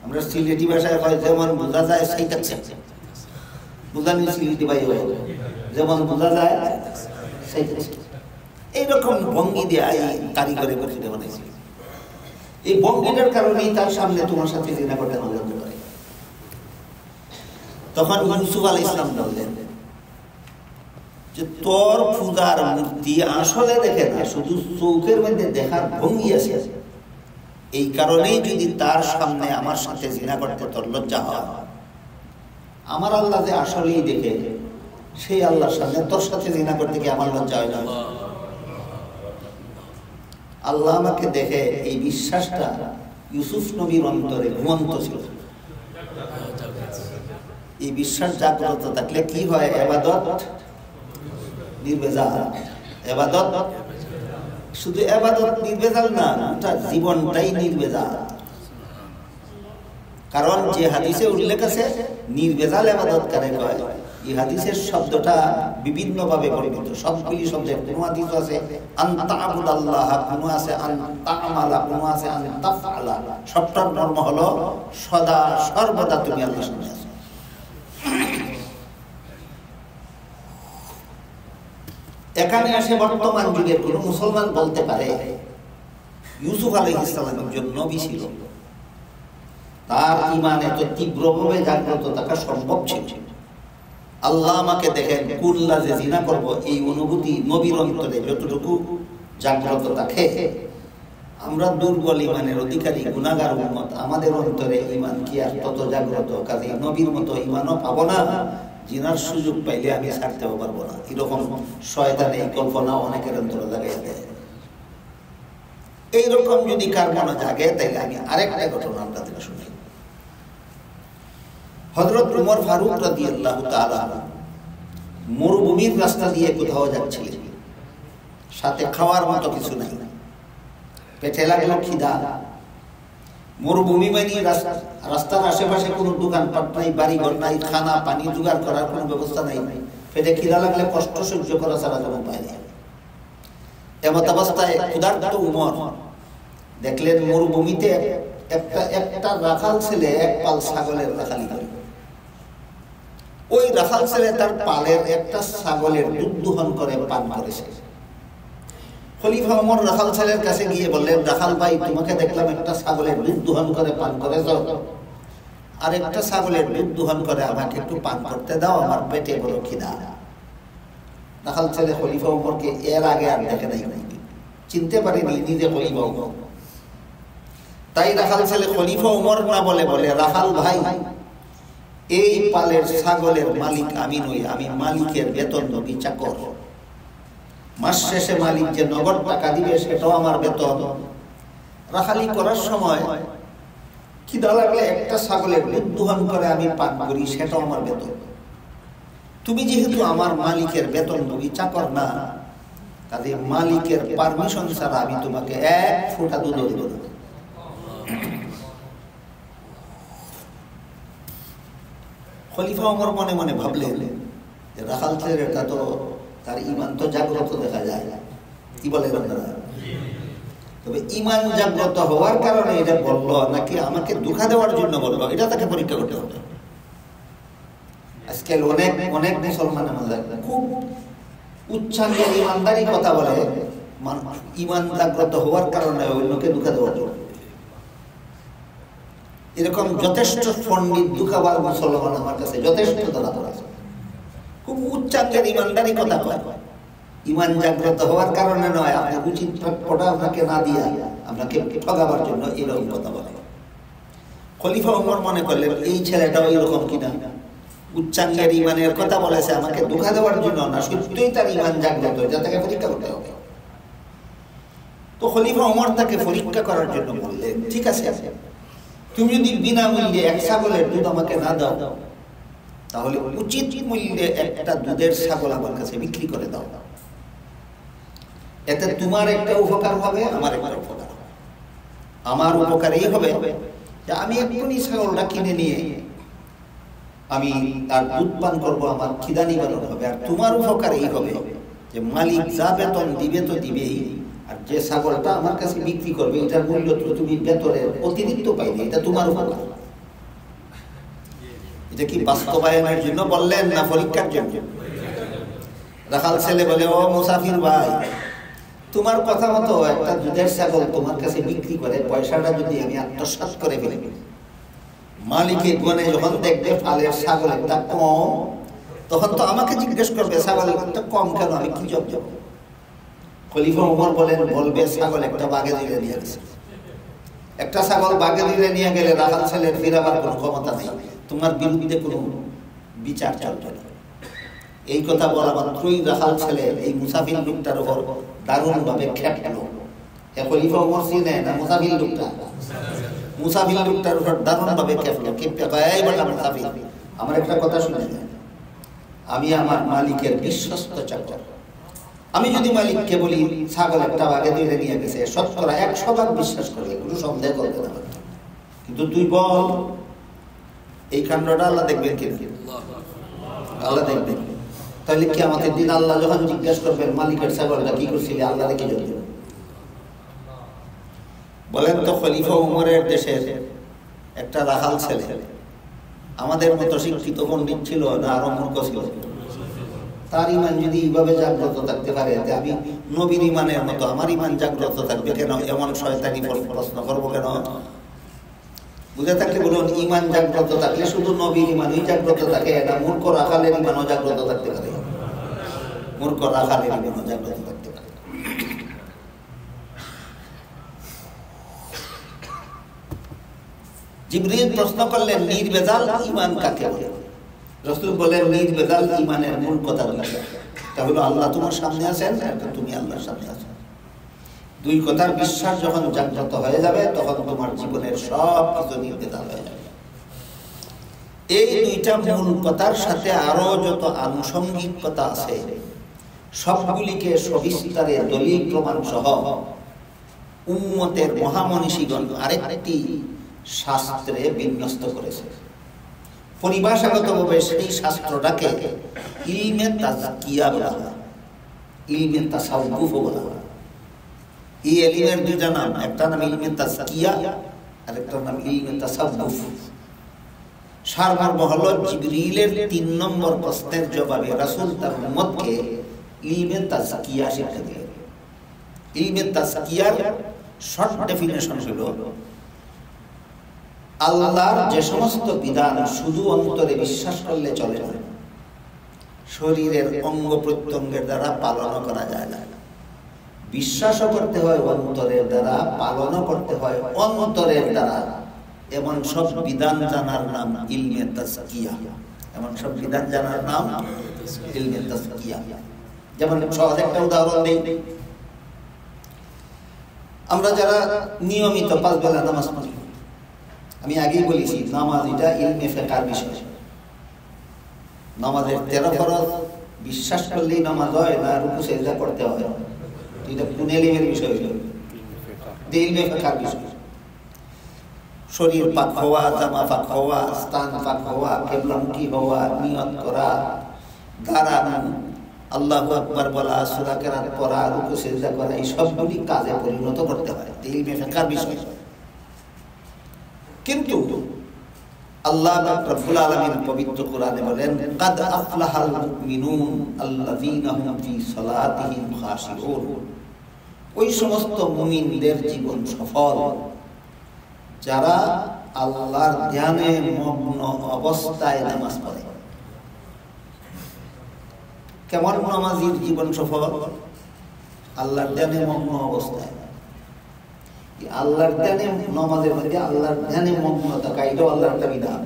আমরা সিলেটি ভাষায় হয় যেমন বোঝা যায় সেইটাচ্ছে, বোঝানি সিলেটি ভাই হয় যেমন বোঝা যায় সেইটাচ্ছে, এইরকম ভঙ্গি দিয়ে এই কারিগরে মূর্তিটা বানাইছে। এই ভঙ্গিটার কারণেই তার সামনে তোমার সাথে জিনা করতে না জানতে পারে। তখন ইউসুফ আলাইহিস সালাম বললেন যে তোর পূজার মূর্তি আসলে দেখে না, শুধু চোখের মধ্যে দেখার ভঙ্গি আছে, এই কারণেই যদি তার সামনে আমার সাথে জিনা করতে তোর লজ্জা হয়, আমার আল্লাহ যে আসলেই দেখে, সেই আল্লাহর সামনে তোর সাথে জিনা করতে কি আমার লজ্জা হয় না? আল্লাহ আমাকে দেখে, এই বিশ্বাসটা ইউসুফ নবীর অন্তরে ঘুমন্ত ছিল। এই বিশ্বাস জাগ্রত থাকলে কি হয়? ইবাদত নির্ভেজাল। ইবাদত শুধু ইবাদত নির্ভেজাল না, তার জীবনটাই নির্ভেজাল। কারণ যে হাদিসে উল্লেখ আছে নির্ভেজাল ইবাদত কারে কয়, এই হাদিসের শব্দটা বিভিন্ন ভাবে পরিণত। সবগুলি শব্দের কোনো হাদিস আছে আন তা'বুদাল্লাহ, কোনো আছে আন তা'মালা, কোনো আছে আন তাফআলা। সবটার মর্ম হলো সদা সর্বদা তুমি আল্লাহর সামনে আছো। এখানে আসে বর্তমান যুগের কোন মুসলমান বলতে পারে ইউসুফ আলাইহিস সালাম একজন নবী ছিল, তার ঈমান এত তীব্রভাবে জাগ্রত থাকা সম্ভব ছিল? আল্লাহ আমাকে দেখেন, কুল্লা যে জিনা করব, এই অনুভূতি নবীর অন্তরে যতটুকু জাগ্রত থাকে, আমরা দুর্বল ঈমানের অধিকারী গুনাহগার উম্মত, আমাদের অন্তরে ঈমান কি আর তত জাগ্রত? কাজে নবীর মতো ঈমানও পাবো না, জিনার সুযোগ পাইলে আমি ছাড়তেও পারবো না। এরকম শয়তান এই কল্পনা অনেকের অন্তরে জাগাইয়া দেয়। এইরকম যদি কার মনে জাগে, তাইলে আমি আরেকটা ঘটনা আপনাদের শুনি। হযরত উমর ফারুক রাদিয়াল্লাহু তাআলা মরুভূমির রাস্তা দিয়ে কোথাও যাচ্ছিলেন, সাথে খাওয়ার মতো কিছু নাই, পেটে লাগলো খিদা। মরুভূমি মানে রাস্তার আশেপাশে কোনো দোকানপাট নাই, বাড়িঘর নাই, খানা পানি জোগাড় করার কোনো ব্যবস্থা নাই। পেটে খিদা লাগলে কষ্ট সহ্য করা ছাড়া কোনো উপায় নেই। এমত অবস্থায় ক্ষুধার্ত উমর দেখলেন মরুভূমিতে একটা রাখাল ছেলে এক পাল ছাগলের রাখালি করে। ওই রাখাল ছেলে তার পালের একটা ছাগলের দুধ দোহন করে পান করেছে। খলিফা ওমর রাখাল ছেলের কাছে গিয়ে বললেন, রাখাল ভাই, তোমাকে দেখলাম একটা ছাগলের দুধ দোহন করে পান করেছ, আর একটা ছাগলের দুধ দোহন করে আমাকে একটু পান করতে দাও, আমার পেটে বড় খিদা। রাখাল ছেলে খলিফা ওমরকে এর আগে আর দেখে নাই, চিনতে পারেনি নিজে খলিফা ওমর। তাই রাখাল ছেলে খলিফা ওমর না বলে বলে, রাখাল ভাই, এই পালের ছাগলের মালিক আমি নই, আমি মালিকের বেতনভোগী চাকর। মাস শেষে মালিক যে নগদ টাকা দিবে সেটাও আমার বেতন। রাখালি করার সময় খিদা লাগলে একটা ছাগলের দুধ দোহন করে আমি পান করি, সেটাও আমার বেতন। তুমি যেহেতু আমার মালিকের বেতনভোগী চাকর না, কাজে মালিকের পারমিশন ছাড়া আমি তোমাকে এক ফোঁটা দুধ দেব না। খলিফা ওমর মনে মনে ভাবলেন যে রাখাল ছেলেটা তো তার ঈমান তো জাগ্রত দেখা যায়, কি বলেন আপনারা? তবে ঈমান জাগ্রত হওয়ার কারণে এটা বললো নাকি আমাকে ধোঁকা দেওয়ার জন্য বললো, এটা তাকে পরীক্ষা করতে হবে। আজকাল অনেক অনেক মুসলমানের মধ্যে খুব উচ্চাঙ্গের ঈমানদারি কথা বলে, ঈমান জাগ্রত হওয়ার কারণে অন্যকে ধোঁকা দেওয়ার জন্য। এরকম যথেষ্ট পণ্ডিত ধোঁকাবাজ মুসলমান আমার কাছে যথেষ্ট ধরা আছে, খুব উচ্চাঙ্গের ঈমানদারি কথা কয়। ঈমান জাগ্রত হওয়ার কারণে নয়, আপনি উচিত প্রাপ্যটা আপনাকে না দিয়া আপনাকে ঠগাবার জন্য এরকম কথা বলে। খলিফা ওমর মনে করলেন এই ছেলেটাও এরকম কিনা, উচ্চাঙ্গের ঈমানের কথা বলেছে আমাকে ধোঁকা দেওয়ার জন্য না, সত্যই তার ঈমান জাগ্রত, এটা তাকে পরীক্ষা করতে হবে। তো খলিফা ওমর তাকে পরীক্ষা করার জন্য বললেন, ঠিক আছে, তুমি যদি বিনামূল্যে এক ছাগলের দুধ আমাকে না দাও, তাহলে উচিত মূল্যে একটা দুধের ছাগল আমার কাছে বিক্রি করে দাও। এতে তোমার একটা উপকার হবে, আমার একটা উপকার হবে। আমার উপকার এই হবে যে আমি এক্ষুনি ছাগলটা কিনে নিয়ে আমি তার দুধ পান করবো, আমার খিদা নিবারণ হবে। আর তোমার উপকার এই হবে যে মালিক যা বেতন দিবে তো দিবেই, আর যে ছাগলটা আমার কাছে বিক্রি করবে এটার মূল্য তো তুমি বেতনের অতিরিক্ত পাইবে, এটা তোমার উপকার। এটা কি বাস্তবায়নের জন্য বললেন না পরীক্ষার জন্য? রাখাল ছেলে বলে, ও মুসাফির ভাই, তোমার কথা মতো একটা দুধের ছাগল তোমার কাছে বিক্রি করে পয়সাটা যদি আমি আত্মসাৎ করে ফেলি, মালিকের গনে যখন দেখবে ফালের ছাগল একটা কম, তখন তো আমাকে জিজ্ঞেস করবে ছাগল একটা কম কেন, আমি কি জব যাব? খলিফা ওমর বলেন, বলবে ছাগল একটা বাগে দিলে নিয়ে গেছে। একটা ছাগল বাগে দিলে নিয়ে গেলে রাখাল ছেলের ফিরাবার কোনো ক্ষমতা নেই, তোমার বিরুদ্ধে কোনো বিচার চলবে না। এই কথা বলা মাত্রই রাখাল ছেলে এই মুসাফির লোকটার উপর দারুণ ভাবে খেপলো। খলিফা ওমর চিনে না মুসাফির লোকটা, মুসাফির লোকটার উপর দারুণ ভাবে খেপলো। এই বলা মুসাফির, আমার একটা কথা শুনে নেন, আমি আমার মালিকের বিশ্বস্ত চাকর। আমি যদি মালিককে বলি ছাগল একটা বাগে ধরে নিয়ে গেছে, শতকরা 100 বিশ্বাস করে, কোনো সন্দেহ করবে না। কিন্তু তুই বল এই কাণ্ডটা আল্লাহ দেখবেন কিনা? আল্লাহ দেখবেন। তাহলে কি আমাদের দিন আল্লাহ যখন জিজ্ঞাসা করবেন মালিকের ছাগলটা কি করছিলি, আল্লাহ দেখে যাবে? বলেন তো, খলিফা ওমরের দেশের একটা রাখাল ছেলে আমাদের মতো শিক্ষিত পণ্ডিত ছিল না আরো মূর্খ ছিল? তার ঈমান যদি এইভাবে জাগ্রত থাকতে পারে, আমি নবীর ঈমানের মতো আমার ঈমান জাগ্রত থাকবে কেন? এমন শয়তানি প্রশ্ন করবো কেন? বুঝে থাকলে বলুন, ঈমান জাগ্রত থাকলে শুধু নবীর ঈমানই জাগ্রত থাকে না, মূর্খ রাখালের ঈমানও জাগ্রত থাকতে পারে। মূর্খ রাখালের ঈমানও জাগ্রত থাকতে পারে। জিবরিল প্রশ্ন করলেন, নির্ভেজাল ঈমান কাকে বলে? রাসূল বলেন, নির্ভেজাল ঈমানের মূল কথা দুইটা। তা হলো আল্লাহ তোমার সামনে আছেন, আর তুমি আল্লাহর সামনে আছো। দুই কথার বিশ্বাস যখন জাগ্রত হয়ে যাবে, তখন তোমার জীবনের সব কিছু নির্ভেজাল হয়ে যাবে। এই দুইটা মূল কথার সাথে আরো যত আনুষঙ্গিক কথা আছে, সবগুলিকে সবিস্তারে দলিল প্রমাণ সহ উম্মতের মহামনীষীগণ আরেকটি শাস্ত্রে বিন্যস্ত করেছে। পরিভাষাগতভাবে সেই শাস্ত্রটাকে ইলমে তাজকিয়া বলা হয়, ইলমে তাসাউফ বলা হয়। এই ইলমের দুইটা নাম, একটা নাম ইলমে তাজকিয়া আর একটা নাম ইলমে তাসাউফ। সারমর্ম হলো জিবরিলের 3 নম্বর প্রশ্নের জবাবে রাসূল তার উম্মতকে ইলমে তাজকিয়া শিক্ষা দিলেন। ইলমে তাজকিয়ার শর্ট ডেফিনেশন হলো আল্লাহর যে সমস্ত বিধান শুধু অন্তরে বিশ্বাস করলে চলে না, শরীরের অঙ্গ প্রত্যঙ্গের দ্বারা পালন করা যায় না। বিশ্বাসও করতে হয় অন্তরের দ্বারা, পালনও করতে হয় অন্তরের দ্বারা। এমন সব বিধান জানার নাম ইলমে তাজকিয়া। এমন সব বিধান জানার নাম ইলমে তাজকিয়া। যেমন সহজ একটা উদাহরণ দেই, আমরা যারা নিয়মিত 5 বেলা নামাজ পড়ি, আমি আগেই বলেছি নামাজ এটা ইলমে ফিকহের বিষয়। নামাজের 13 ফরজ বিশ্বাস করলেই নামাজ হয় না, রুকু সিজদা করতে হয়? এটা কোন এলিমের বিষয় হইল? ইলমে ফিকহের বিষয়। শরীর পাক হওয়া, জামা পাক হওয়া, স্থান পাক হওয়া, কিবলামুখী হওয়া, নিয়ত করা, দাঁড়ানো, আল্লাহু আকবার বলা, সূরা কেরাত পড়া, রুকু সিজদা করা, এই সবগুলি কাজে পরিণত করতে হয়। ইলমে ফিকহের বিষয়। কিন্তু আল্লাহ রাব্বুল আলামিন পবিত্র কোরআনে বলেন, কাদ আফলাহাল মুমিনুন আল্লাযীনা হুম ফি সালাতিহিম খাশিউন। ওই সমস্ত মুমিনদের জীবন সফল যারা আল্লাহর ধ্যানে মগ্ন অবস্থায় নামাজ পড়ে। কেমন নামাজির জীবন সফল? আল্লাহর ধ্যানে মগ্ন অবস্থায়। আল্লাহর ধ্যানে নামাজের মধ্যে আল্লাহর ধ্যানে মগ্ন থাকা, এটাও আল্লাহর একটা বিধান।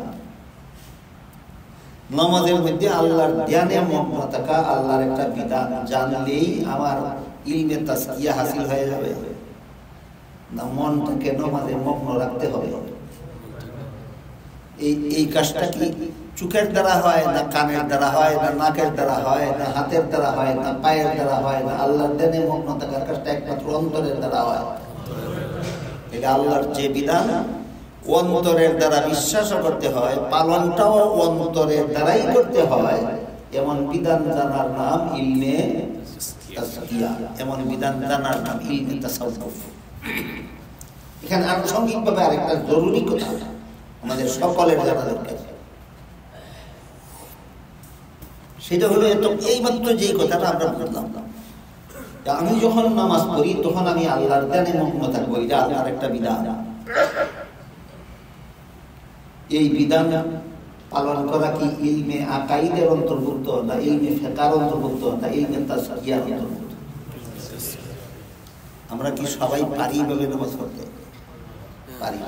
নামাজের মধ্যে আল্লাহর ধ্যানে মগ্ন থাকা আল্লাহর একটা বিধান। জানলেই আমার ইলমে তাসকিয়া হাসিল হয়ে যাবে না মনটাকে নামাজে মগ্ন রাখতে হবে। এই কাজটা কি চোখের দ্বারা হয়, না কানের দ্বারা হয়, না নাকের দ্বারা হয়, না হাতের দ্বারা হয়, না পায়ের দ্বারা হয়, না আল্লাহর ধ্যানে মগ্ন থাকার কাজটা একমাত্র অন্তরের দ্বারা হয়। এটা আল্লাহর যে বিধান অন্তরের দ্বারা বিশ্বাস করতে হয়, পালনটাও অন্তরের দ্বারাই করতে হয়। এমন বিধান জানার নাম ইলমে তাসকিয়া, এমন বিধান জানার নাম ইলমে তাসাউফ। এখানে আনুষঙ্গিকভাবে আরেকটা জরুরি কথা আমাদের সকলের জানা দরকার। সেটা হলো এইমাত্র যে কথাটা আমরা বললাম, আমি যখন নামাজ পড়ি তখন আমি আল্লাহর ধ্যানে মগ্ন থাকবো, এটা আল্লাহর একটা বিধান। এই বিধান পালন করা কি ইলমে আকাইদের অন্তর্ভুক্ত, না ইলমে ফিকহের অন্তর্ভুক্ত, না ইলমে তাসকিয়ার অন্তর্ভুক্ত? আমরা কি সবাই পারি বলে নামাজ পড়তে পারি?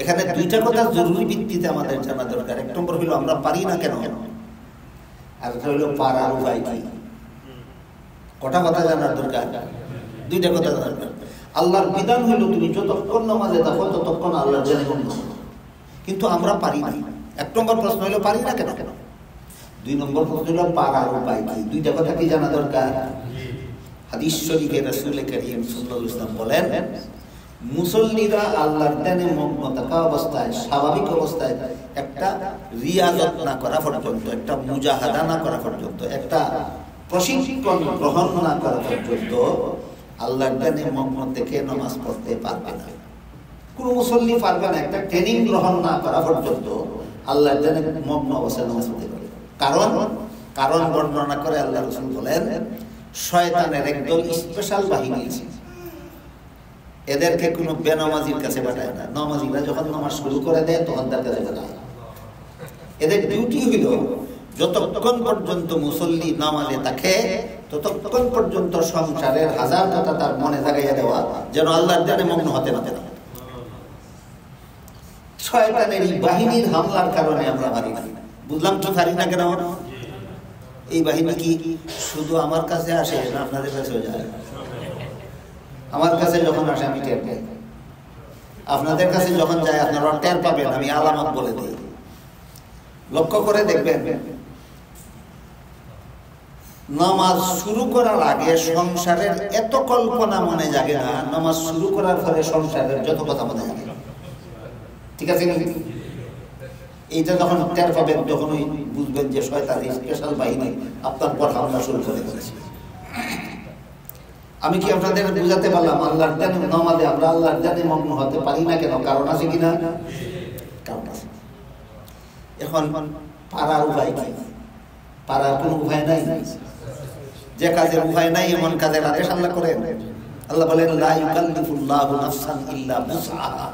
এখানে দুইটা কথা জরুরি ভিত্তিতে আমাদের জানা দরকার। এক নম্বর হলো আমরা পারি না কেন, আর একটা হলো পারার উপায় কি। কটা কথা জানার দরকার? দুইটা কথা জানার দরকার। আল্লাহর বিধান হলো তুমি যতক্ষণ নামাজে থাকো ততক্ষণ আল্লাহর ধ্যানে মগ্ন থাকো, কিন্তু আমরা পারি না। এক নম্বর প্রশ্ন হলো পারি না কেন। দুই নম্বর প্রশ্ন হলো পারার উপায় কি। দুইটা কথা কি জানা দরকার। হাদিস শরীফে রাসূল করিম সাল্লাল্লাহু আলাইহি ওয়াসাল্লাম বলেন, মুসল্লিরা আল্লাহর ধ্যানে মগ্ন থাকা অবস্থায়, স্বাভাবিক অবস্থায় একটা রিয়াজত না করা পর্যন্ত, একটা মুজাহাদা না করা পর্যন্ত, একটা প্রশিক্ষণ গ্রহণ না করা পর্যন্ত আল্লাহর ধ্যানে মগ্ন থেকে নামাজ পড়তে পারবে না। কোন মুসল্লি পারবে না একটা ট্রেনিং গ্রহণ না করা পর্যন্ত আল্লাহর ধ্যানে মগ্ন অবস্থায় নামাজ পড়তে পারবে। কারণ বর্ণনা করে আল্লাহ রাসূল বলেন, শয়তানের একদল স্পেশাল বাহিনী আছে, এদেরকে কোনো বেনামাজির কাছে পাঠায় না। নামাজিরা যখন নামাজ শুরু করে দেয় তখন তার কাছে পাঠায়। এদের ডিউটি হইল যতক্ষণ পর্যন্ত মুসল্লি নামাজে থাকে ততক্ষণ পর্যন্ত সংসারের হাজার কথা তার মনে জাগাইয়া দেওয়া, যেন আল্লাহর ধ্যানে মগ্ন হতে না পারে। শয়তানের এই বাহিনীর হামলার কারণে আমরা পারি না। বুঝলাম কি পারি না কেন? এই বাহিনী কি শুধু আমার কাছে আসে না আপনাদের কাছেও যায়? আমার কাছে যখন আসে আমি টের পাই, আপনাদের কাছে যখন যায় আপনারা টের পাবেন। আমি আলামত বলে দিই, লক্ষ্য করে দেখবেন। নামাজ শুরু করার আগে সংসারের এত কল্পনা মনে জাগে না, নামাজ শুরু করার পরে সংসারের যত কথা মনে জাগে। ঠিক আছে? এইটা যখন টের পাবেন তখনই বুঝবেন যে শয়তানের স্পেশাল বাহিনী আপনার পর হামলা শুরু করে দিয়েছে। আমি কি আপনাদের বুঝাতে পারলাম আল্লাহর ধ্যানে নামাজে আমরা আল্লাহর ধ্যানে মগ্ন হতে পারি না কেন? কারণ আছে কিনা? কারণ আছে। এখন পারার উপায় কি? পারার কোনো উপায় নাই। যে কাজের উপায় নাই এমন কাজের আদেশ আল্লাহ করেন। আল্লাহ বলেন, লা ইউকাল্লিফুল্লাহু নাফসান ইল্লা বুসআহা।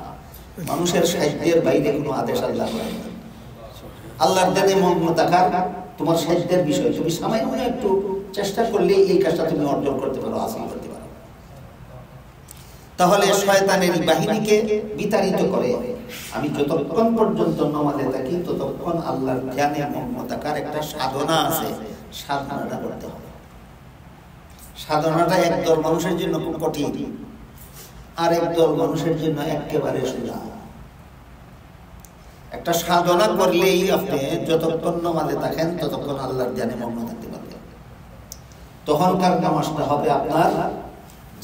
মানুষের সাধ্যের বাইরে কোনো আদেশ আল্লাহ করেন না। আল্লাহর ধ্যানে মগ্ন থাকার তোমার সাধ্যের বিষয়, তুমি সামান্য একটু চেষ্টা করলে এই কাজটা তুমি অর্জন করতে পারো, হাসিল করতে পারো। তাহলে শয়তানের বাহিনীকে বিতাড়িত করে আমি যতক্ষণ পর্যন্ত নামাজে থাকি ততক্ষণ আল্লাহর ধ্যানে মগ্ন থাকার একটা সাধনা আছে, সাধনাটা করতে হবে। সাধনাটা একদল মানুষের জন্য খুব কঠিন, আর একদল মানুষের জন্য একেবারে সোজা। একটা সাধনা করলেই আপনি যতক্ষণ নামাজে থাকেন ততক্ষণ আল্লাহর ধ্যানে মগ্ন থাকতে পারবেন। তখনকার নামাজটা হবে আপনার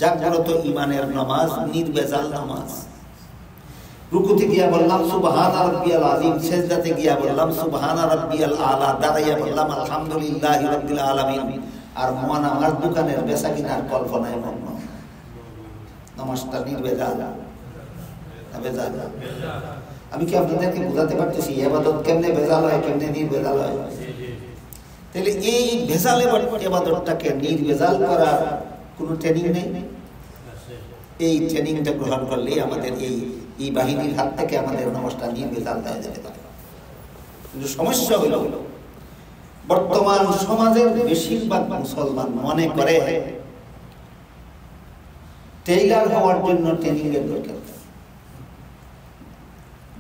জাগ্রত ইমানের নামাজ, নির্ভেজাল নামাজ। রুকুতে গিয়া বললাম সুবহান রাব্বিয়াল আযীম, সিজদাতে গিয়া বললাম সুবহান রাব্বিয়াল আলা, দাঁড়াইয়া বললাম আলহামদুলিল্লাহি রাব্বিল আলামিন। আর মন আমার দোকানের বেচাকিনার কল্পনায় মগ্ন। নামাজটা নির্ভেজাল। আমি কি আপনাদেরকে বোঝাতে পারতেছি ইবাদত কেমনে ভেজাল হয়, কেমনে নির্ভেজাল হয়? তাহলে এই ভেজাল ইবাদতটাকে নির্ভেজাল করার কোনো ট্রেনিং নেই। এই ট্রেনিংটা গ্রহণ করলেই আমাদের এই বাহিনীর হাত থেকে আমাদের নামাজটা নির্ভেজাল হয়ে যেতে পারে। কিন্তু সমস্যা হলো বর্তমান সমাজের বেশিরভাগ মুসলমান মনে করে টেইলার হওয়ার জন্য ট্রেনিং এর দরকার,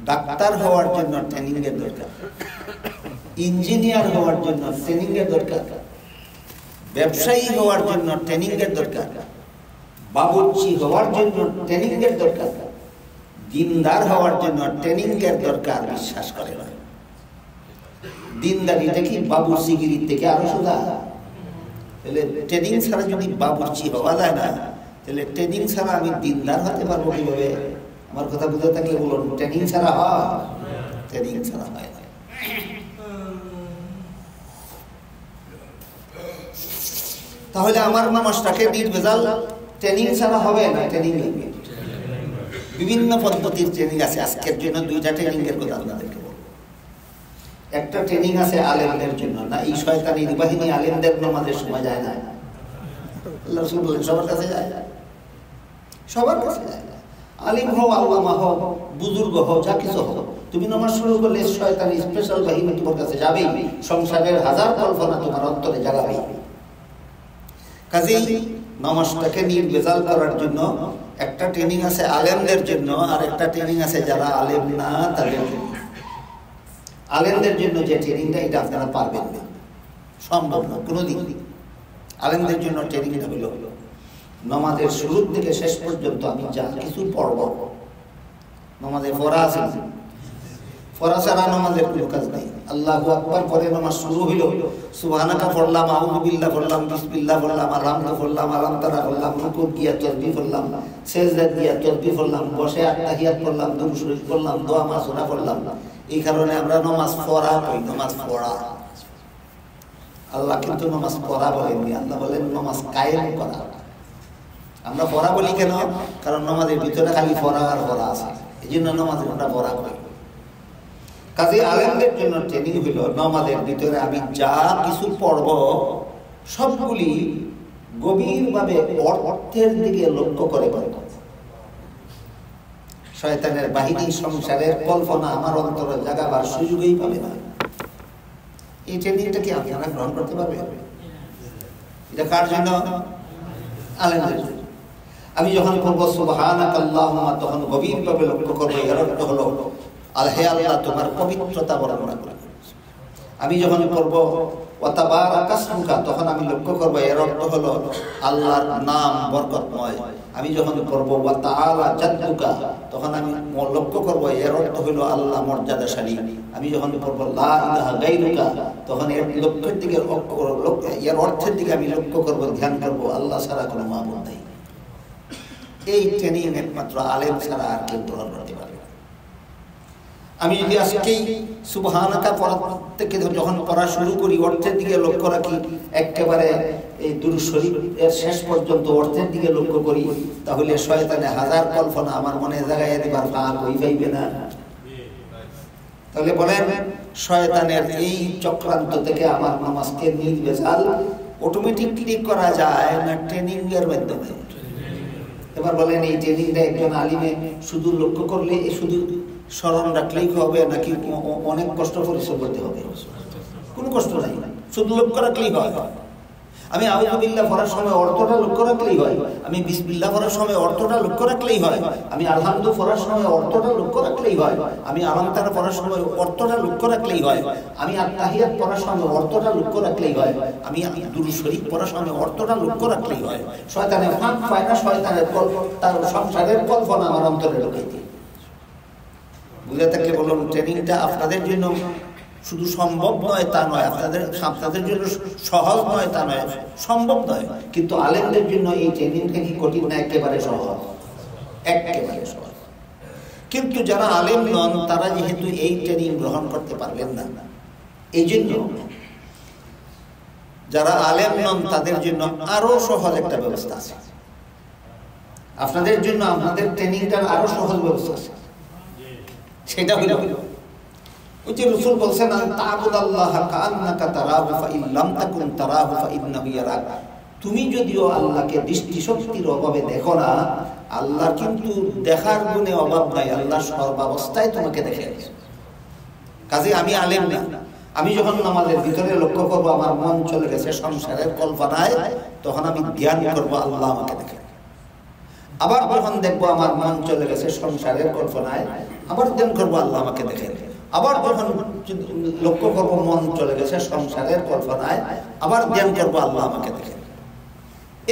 ডাক্তার হওয়ার জন্য ট্রেনিং এর দরকার, ইঞ্জিনিয়ার হওয়ার জন্য ট্রেনিং এর দরকার, ব্যবসায়ী হওয়ার জন্য ট্রেনিং এর দরকার, বাবুর্চি হওয়ার জন্য ট্রেনিং এর দরকার, দিনদার হওয়ার জন্য ট্রেনিং এর দরকার বিশ্বাস করে না। দিনদারিটা কি বাবুর্চিগিরির থেকে আরো সোজা? তাহলে ট্রেনিং ছাড়া যদি বাবুর্চি হওয়া যায় না, তাহলে ট্রেনিং ছাড়া আমি দিনদার হতে পারবো কিভাবে? আমার কথা বুঝে থাকলে বলুন, ট্রেনিং ছাড়া হয়? ট্রেনিং ছাড়া হয় না। তাহলে আমার নামাজটাকে নির্ভেজাল ট্রেনিং ছাড়া হবে না? ট্রেনিং লাগবে। বিভিন্ন পদ্ধতির ট্রেনিং আছে। আজকের জন্য দুইটা ট্রেনিং এর কথা আপনাদেরকে বলবো। একটা ট্রেনিং আছে আলেমদের জন্য। না, এই শয়তানি বাহিনী আলেমদের নামাজের সময় যায় না। আল্লাহ রাসূল বলেন সবার কাছে যায়, সবার কাছে যায়। আলিম হও, আল্লামা হও, বুজুর্গ হও, যা কিছু হও, তুমি নামাজ শুরু করলে শয়তানি স্পেশাল বাহিনী তোমার কাছে যাবেই, সংসারের হাজার কল্পনা তোমার অন্তরে জাগাবেই। কাজেই নামাজটাকে নির্ভেজাল করার জন্য একটা ট্রেনিং আছে আলেমদের জন্য, আর একটা ট্রেনিং আছে যারা আলেম না তাদের জন্য। আলেমদের জন্য যে ট্রেনিংটা, এটা আপনারা পারবেন না, সম্ভব না কোনোদিন। আলেমদের জন্য ট্রেনিংটা হলো নামাজের শুরু থেকে শেষ পর্যন্ত আমি যা কিছু পড়ব, নামাজে ফরা আছে, ফরা ছাড়া নামাজের কোনো কাজ নেই। আল্লাহু আকবার পরে নামাজ শুরু হইল, সুবহানাকা পড়লাম, আউযু বিল্লাহ পড়লাম, বিসমিল্লাহ পড়লাম, আলহামদু পড়লাম, আলাম তারা পড়লাম, রুকু গিয়া তাসবিহ পড়লাম, সিজদা গিয়া তাসবিহ পড়লাম, বসে আত্তাহিয়াত পড়লাম, দুরূদ শরীফ পড়লাম, দোয়া মাসুরা পড়লাম। এই কারণে আমরা নামাজ পড়া কই, নামাজ পড়া। আল্লাহ কিন্তু নামাজ পড়া বলেননি, আল্লাহ বলেন নামাজ কায়েম করা। আমরা পড়া বলি কেন? কারণ নামাজের ভিতরে খালি পড়া আর পড়া আছে, এই জন্য নামাজের আমরা পড়া করি। কাজে আলেমদের জন্য ট্রেনিং হইল নামাজের ভিতরে আমি যা কিছু পড়ব সবগুলি গভীরভাবে অর্থের দিকে লক্ষ্য করে পড়ব। শয়তানের বাহিনী সংসারের কল্পনা আমার অন্তরে জাগাবার সুযোগই পাবে না। এই ট্রেনিংটা কি আপনারা গ্রহণ করতে পারবে? এটা কার জন্য? আলেমদের জন্য। আমি যখন পড়বো সুবহানাকা আল্লাহুম্মা, তখন গভীরভাবে লক্ষ্য করবো এর অর্থ হলো হে আল্লাহ তোমার পবিত্রতা বর্ণনা করা। আমি যখন পড়বো ওয়া তাবারাকা ইসমুকা, তখন আমি লক্ষ্য করবো এর অর্থ হলো আল্লাহর নাম বরকতময়। আমি যখন পড়বো ওয়া তাআলা জাদ্দুকা, তখন আমি লক্ষ্য করবো এর অর্থ হলো আল্লাহ মর্যাদাশালী। আমি যখন পড়বো লা ইলাহা গায়রুকা, তখন এর লক্ষ্যের দিকে এর অর্থের দিকে আমি লক্ষ্য করবো, ধ্যান করবো আল্লাহ ছাড়া কোনো মাবুদ নেই। এই ট্রেনিং একমাত্র আলেম ছাড়া আর কেউ গ্রহণ করতে পারবে না। আমি যদি আজকেই সুবহানাকা পড়া থেকে যখন পড়া শুরু করি, অর্থের দিকে লক্ষ্য রাখি, একেবারে এই দুরূদ শরীফ এর শেষ পর্যন্ত অর্থের দিকে লক্ষ্য করি, তাহলে শয়তানে হাজার কল্পনা আমার মনে জাগাইয়া দিবার ফাঁক হই পাইবে না। তাহলে বলেন শয়তানের এই চক্রান্ত থেকে আমার নামাজকে নির্ভেজাল অটোমেটিকলি করা যায় না ট্রেনিং এর মাধ্যমে? এবার বলেন এই ট্রেনিংটা একজন আলিমে শুধু লক্ষ্য করলে, শুধু স্মরণ রাখলেই হবে নাকি অনেক কষ্ট পরিশ্রম করতে হবে? কোনো কষ্ট নাই, শুধু লক্ষ্য রাখলেই হয়। আমি আউযু বিল্লাহ পড়ার সময় অর্থটা লক্ষ্য রাখলেই হয়, আমি বিসমিল্লাহ পড়ার সময় অর্থটা লক্ষ্য রাখলেই হয়, আমি আলহামদু পড়ার সময় অর্থটা লক্ষ্য রাখলেই হয়, আমি আলাম তারা পড়ার সময় অর্থটা লক্ষ্য রাখলেই হয়, আমি আত্তাহিয়াত পড়ার সময় অর্থটা লক্ষ্য রাখলেই হয়, আমি দুরূদ শরীফ পড়ার সময় অর্থটা লক্ষ্য রাখলেই হয়। শয়তানের ফাঁক পায় না, শয়তানের তার সংসারের কল্পনা আমার অন্তরে ঢুকাই দিয়ে। বুঝে থাকলে বলুন ট্রেনিংটা আপনাদের জন্য শুধু সম্ভব নয় তা নয়, আপনাদের জন্য সহজ নয় তা নয়, সম্ভব নয়, কিন্তু আলেমদের জন্য এই ট্রেনিংটা কি কঠিন না? একেবারে সহজ, একেবারে সহজ। কিন্তু যারা আলেম নন তারা যেহেতু এই ট্রেনিং গ্রহণ করতে পারবেন না, এই জন্য যারা আলেম নন তাদের জন্য আরো সহজ একটা ব্যবস্থা আছে। আপনাদের জন্য আপনাদের ট্রেনিংটার আরো সহজ ব্যবস্থা আছে। সেটা হলো ওই যে রাসূল বলছেন, তা'বুদাল্লাহা কাআন্নাকা তারাহু ফাইন লাম তাকুন তারাহু ফাইন্নাহু ইয়ারাক। তুমি যদিও আল্লাহকে দৃষ্টিশক্তির অভাবে দেখো না, আল্লাহ কিন্তু দেখার গুণে অভাব নাই, আল্লাহ সর্বাবস্থায় তোমাকে দেখে। কাজে আমি আলেম না, আমি যখন নামাজের ভিতরে লক্ষ্য করবো আমার মন চলে গেছে সংসারের কল্পনায়, তখন আমি ধ্যান করবো আল্লাহ আমাকে দেখে। আবার যখন দেখবো আমার মন চলে গেছে সংসারের কল্পনায়, আবার ধ্যান করবো আল্লাহ আমাকে দেখে। আবার যখন লক্ষ্য করবো মন চলে গেছে সংসারের কল্পনায়, আবার ধ্যান করবো আল্লাহ আমাকে দেখে।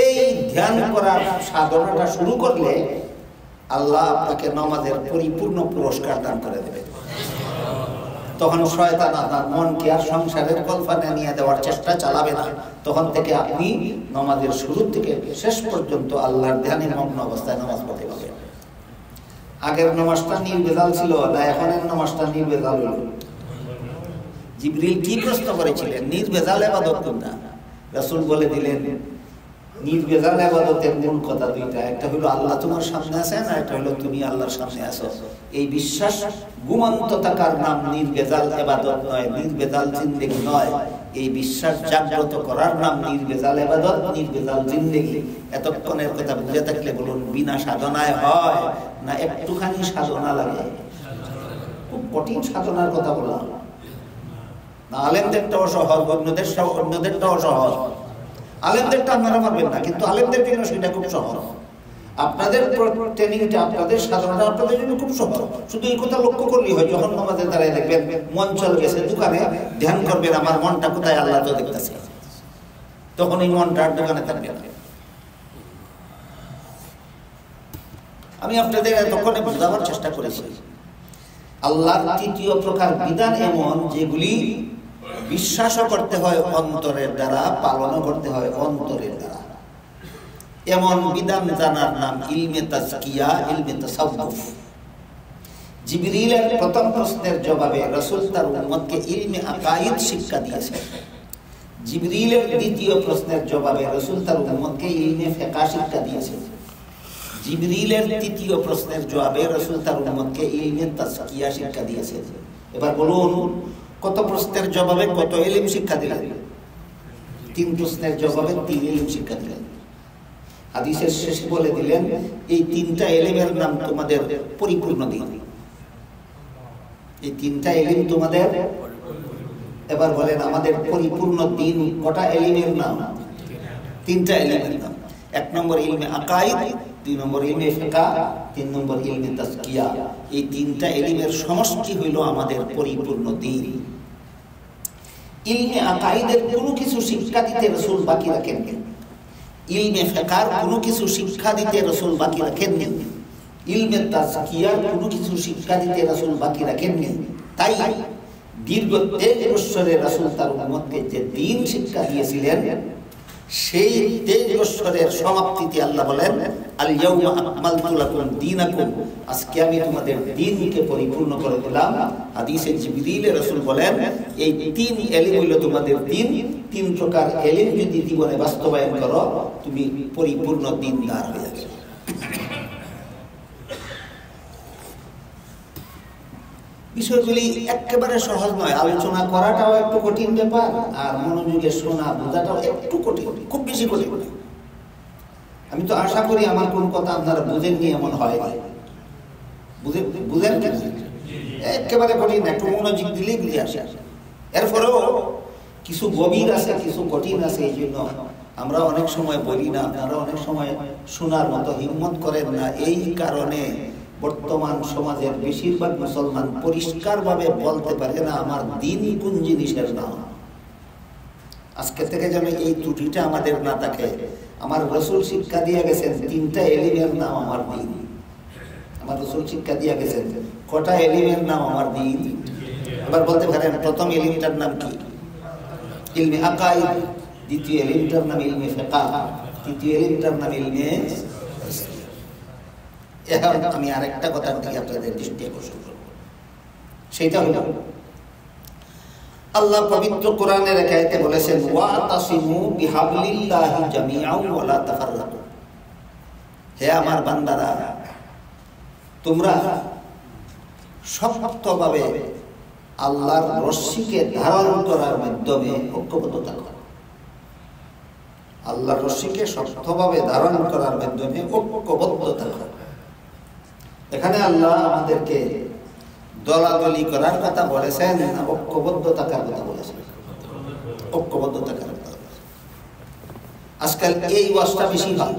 এই ধ্যান করার সাধনাটা শুরু করলে আল্লাহ আপনাকে নামাজের পরিপূর্ণ পুরস্কার দান করে দেবে। তখন শয়তান আপনার মনকে আর সংসারের কল্পনা নিয়ে দেওয়ার চেষ্টা চালাবে না। তখন থেকে আপনি নামাজের শুরু থেকে শেষ পর্যন্ত আল্লাহর ধ্যানে মগ্ন অবস্থায় নামাজ পড়তে পারবেন। আগের নামাজটা নির্ভেজাল ছিল না, এখনের নামাজটা নির্ভেজাল হলো। জিবরিল কি প্রশ্ন করেছিলেন? নির্ভেজাল ইবাদত কোনটা? রাসূল বলে দিলেন, নির্ভেজাল ইবাদতের মূল কথা দুইটা, একটা হলো আল্লাহ তোমার সামনে আছেন, আর একটা হলো তুমি আল্লাহর সামনে আছো। এই বিশ্বাস ঘুমন্ত থাকার নাম নির্ভেজাল ইবাদত নয়, নির্ভেজাল জিন্দেগি নয়। এই বিশ্বাস জাগ্রত করার নাম নির্ভেজাল ইবাদত, নির্ভেজাল জিন্দেগি। এতক্ষণের কথা বুঝে থাকলে বলুন, বিনা সাধনায় হয় না একটুখানি সাধনা লাগে? খুব কঠিন সাধনার কথা বললাম না। আলেমদেরটাও সহজ, অন্যদেরটাও সহজ। আলেমদেরটা আপনারা পারবেন না, কিন্তু আলেমদের জন্য সেটা খুব সহজ। আপনাদের ট্রেনিংটা, আপনাদের সাধনাটা আপনাদের জন্য খুব সহজ। শুধু এই কথা লক্ষ্য করলেই হয়, যখন নামাজে দাঁড়ায় দেখবেন মন চলে গেছে দোকানে, ধ্যান করবেন আমার মনটা কোথায়, আল্লাহ তো দেখতেছে। তখন এই মনটা আর দোকানে থাকবে না। আমি আপনাদের এতক্ষণে বোঝাবার চেষ্টা করেছি, আল্লাহর তৃতীয় প্রকার বিধান এমন যেগুলি বিশ্বাসও করতে হয় অন্তরের দ্বারা, পালনও করতে হয় অন্তরের দ্বারা। এমন বিধান জানার নাম ইলমে তাজকিয়া, ইলমে তাসাউফ। জিবরিলের প্রথম প্রশ্নের জবাবে রাসূল তার উম্মতকে ইলমে আকাইদ শিক্ষা দিয়েছেন। জিবরিলের দ্বিতীয় প্রশ্নের জবাবে রাসূল তার উম্মতকে ইলমে ফিকহ শিক্ষা দিয়েছেন। জিবরিলের তৃতীয় প্রশ্নের জবাবে রাসূল তার উম্মতকে ইলমে তাজকিয়া শিক্ষা দিয়েছেন। এবার বলুন, কত প্রশ্নের জবাবে কত ইলম শিক্ষা দিলেন? 3 প্রশ্নের জবাবে 3 ইলম শিক্ষা দিলেন। হাদিসের শেষে বলে দিলেন, এই 3টা ইলমের নাম তোমাদের পরিপূর্ণ দিন। এই 3টা ইলম তোমাদের, এবার বলেন আমাদের পরিপূর্ণ দিন কটা ইলমের নাম? 3টা ইলমের নাম। 1 নম্বর ইলমে আকাইদ, 2 নম্বর ইলমে ফিকহ, 3 নম্বর ইলমে তাজকিয়া। এই 3টা ইলমের সমষ্টি হইল আমাদের পরিপূর্ণ দিন। ইলমে আকাইদের কোনো কিছু শিক্ষা দিতে রাসূল বাকি রাখেননি। ইলমে ফিকহর কোনো কিছু শিক্ষা দিতে রাসূল বাকি রাখেননি। ইলমে তাজকিয়ার কোনো কিছু শিক্ষা দিতে রাসূল বাকি রাখেননি। তাই দীর্ঘ 23 বছরে রাসূল তার উম্মতকে যে দ্বীন শিক্ষা দিয়েছিলেন, সেই 23 বছরের সমাপ্তিতে আল্লাহ বলেন, আল ইয়াউমা আকমালতু লাকুম দীনাকুম, আজকে আমি তোমাদের দ্বীনকে পরিপূর্ণ করে দিলাম। হাদিসে জিবরিল রাসূল বলেন, এই 3 ইলম হলো তোমাদের দ্বীন। 3 প্রকার ইলম যদি জীবনে বাস্তবায়ন করো, তুমি পরিপূর্ণ দ্বীনদার হয়ে যাবে। বিষয়গুলি একেবারে সহজ নয়, আলোচনা করাটাও একটু কঠিন ব্যাপার, আর মনোযোগে শোনা বোঝাটাও একটু কঠিন, খুব বেশি কঠিন। আমি তো আশা করি আমার কোন কথা আপনারা বুঝেননি এমন হয়। বুঝেন কেন? একেবারে কঠিন, একটু মনোযোগ দিলেই বুঝে আসে। এরপরেও কিছু গভীর আছে, কিছু কঠিন আছে। এই জন্য আমরা অনেক সময় বলি না, আপনারা অনেক সময় শোনার মতো হিম্মত করেন না। এই কারণে বর্তমান সমাজের বেশিরভাগ মুসলমান পরিষ্কারভাবে বলতে পারে না আমার দ্বীন কোন জিনিসের নাম। আজকে থেকে যেন এই ত্রুটিটা আমাদের না থাকে। আমার রাসূল শিক্ষা দিয়ে গেছেন 3টা ইলমের নাম আমার দ্বীন। আমার রাসূল শিক্ষা দিয়ে গেছেন কটা ইলমের নাম আমার দ্বীন? এবার বলতে পারেন প্রথম ইলমটার নাম কি? ইলমে আকাইদ। দ্বিতীয় ইলমটার নাম ইলমে ফিকহ। তৃতীয় ইলমটার নাম ইলমে। এখন আমি আরেকটা কথার দিকে আপনাদের দৃষ্টি আকর্ষণ করব। সেটা হলো আল্লাহ পবিত্র কোরআনের এক আয়াতে বলেছেন ওয়াতাসিমু বিহাবলিল্লাহি জামিআন ওয়া লা তাফাররাকু। হে আমার বান্দারা, তোমরা শক্তভাবে আল্লাহর রশ্মিকে ধারণ করার মাধ্যমে ঐক্যবদ্ধ থাকো। আল্লাহর রশ্মিকে শক্তভাবে ধারণ করার মাধ্যমে ঐক্যবদ্ধ থাকো। এখানে আল্লাহ আমাদেরকে দলাদলি করার কথা বলেছেন না ঐক্যবদ্ধ থাকার কথা বলেছেন? ঐক্যবদ্ধ থাকার কথা। আজকাল এই ওয়াজটা বেশি হয়।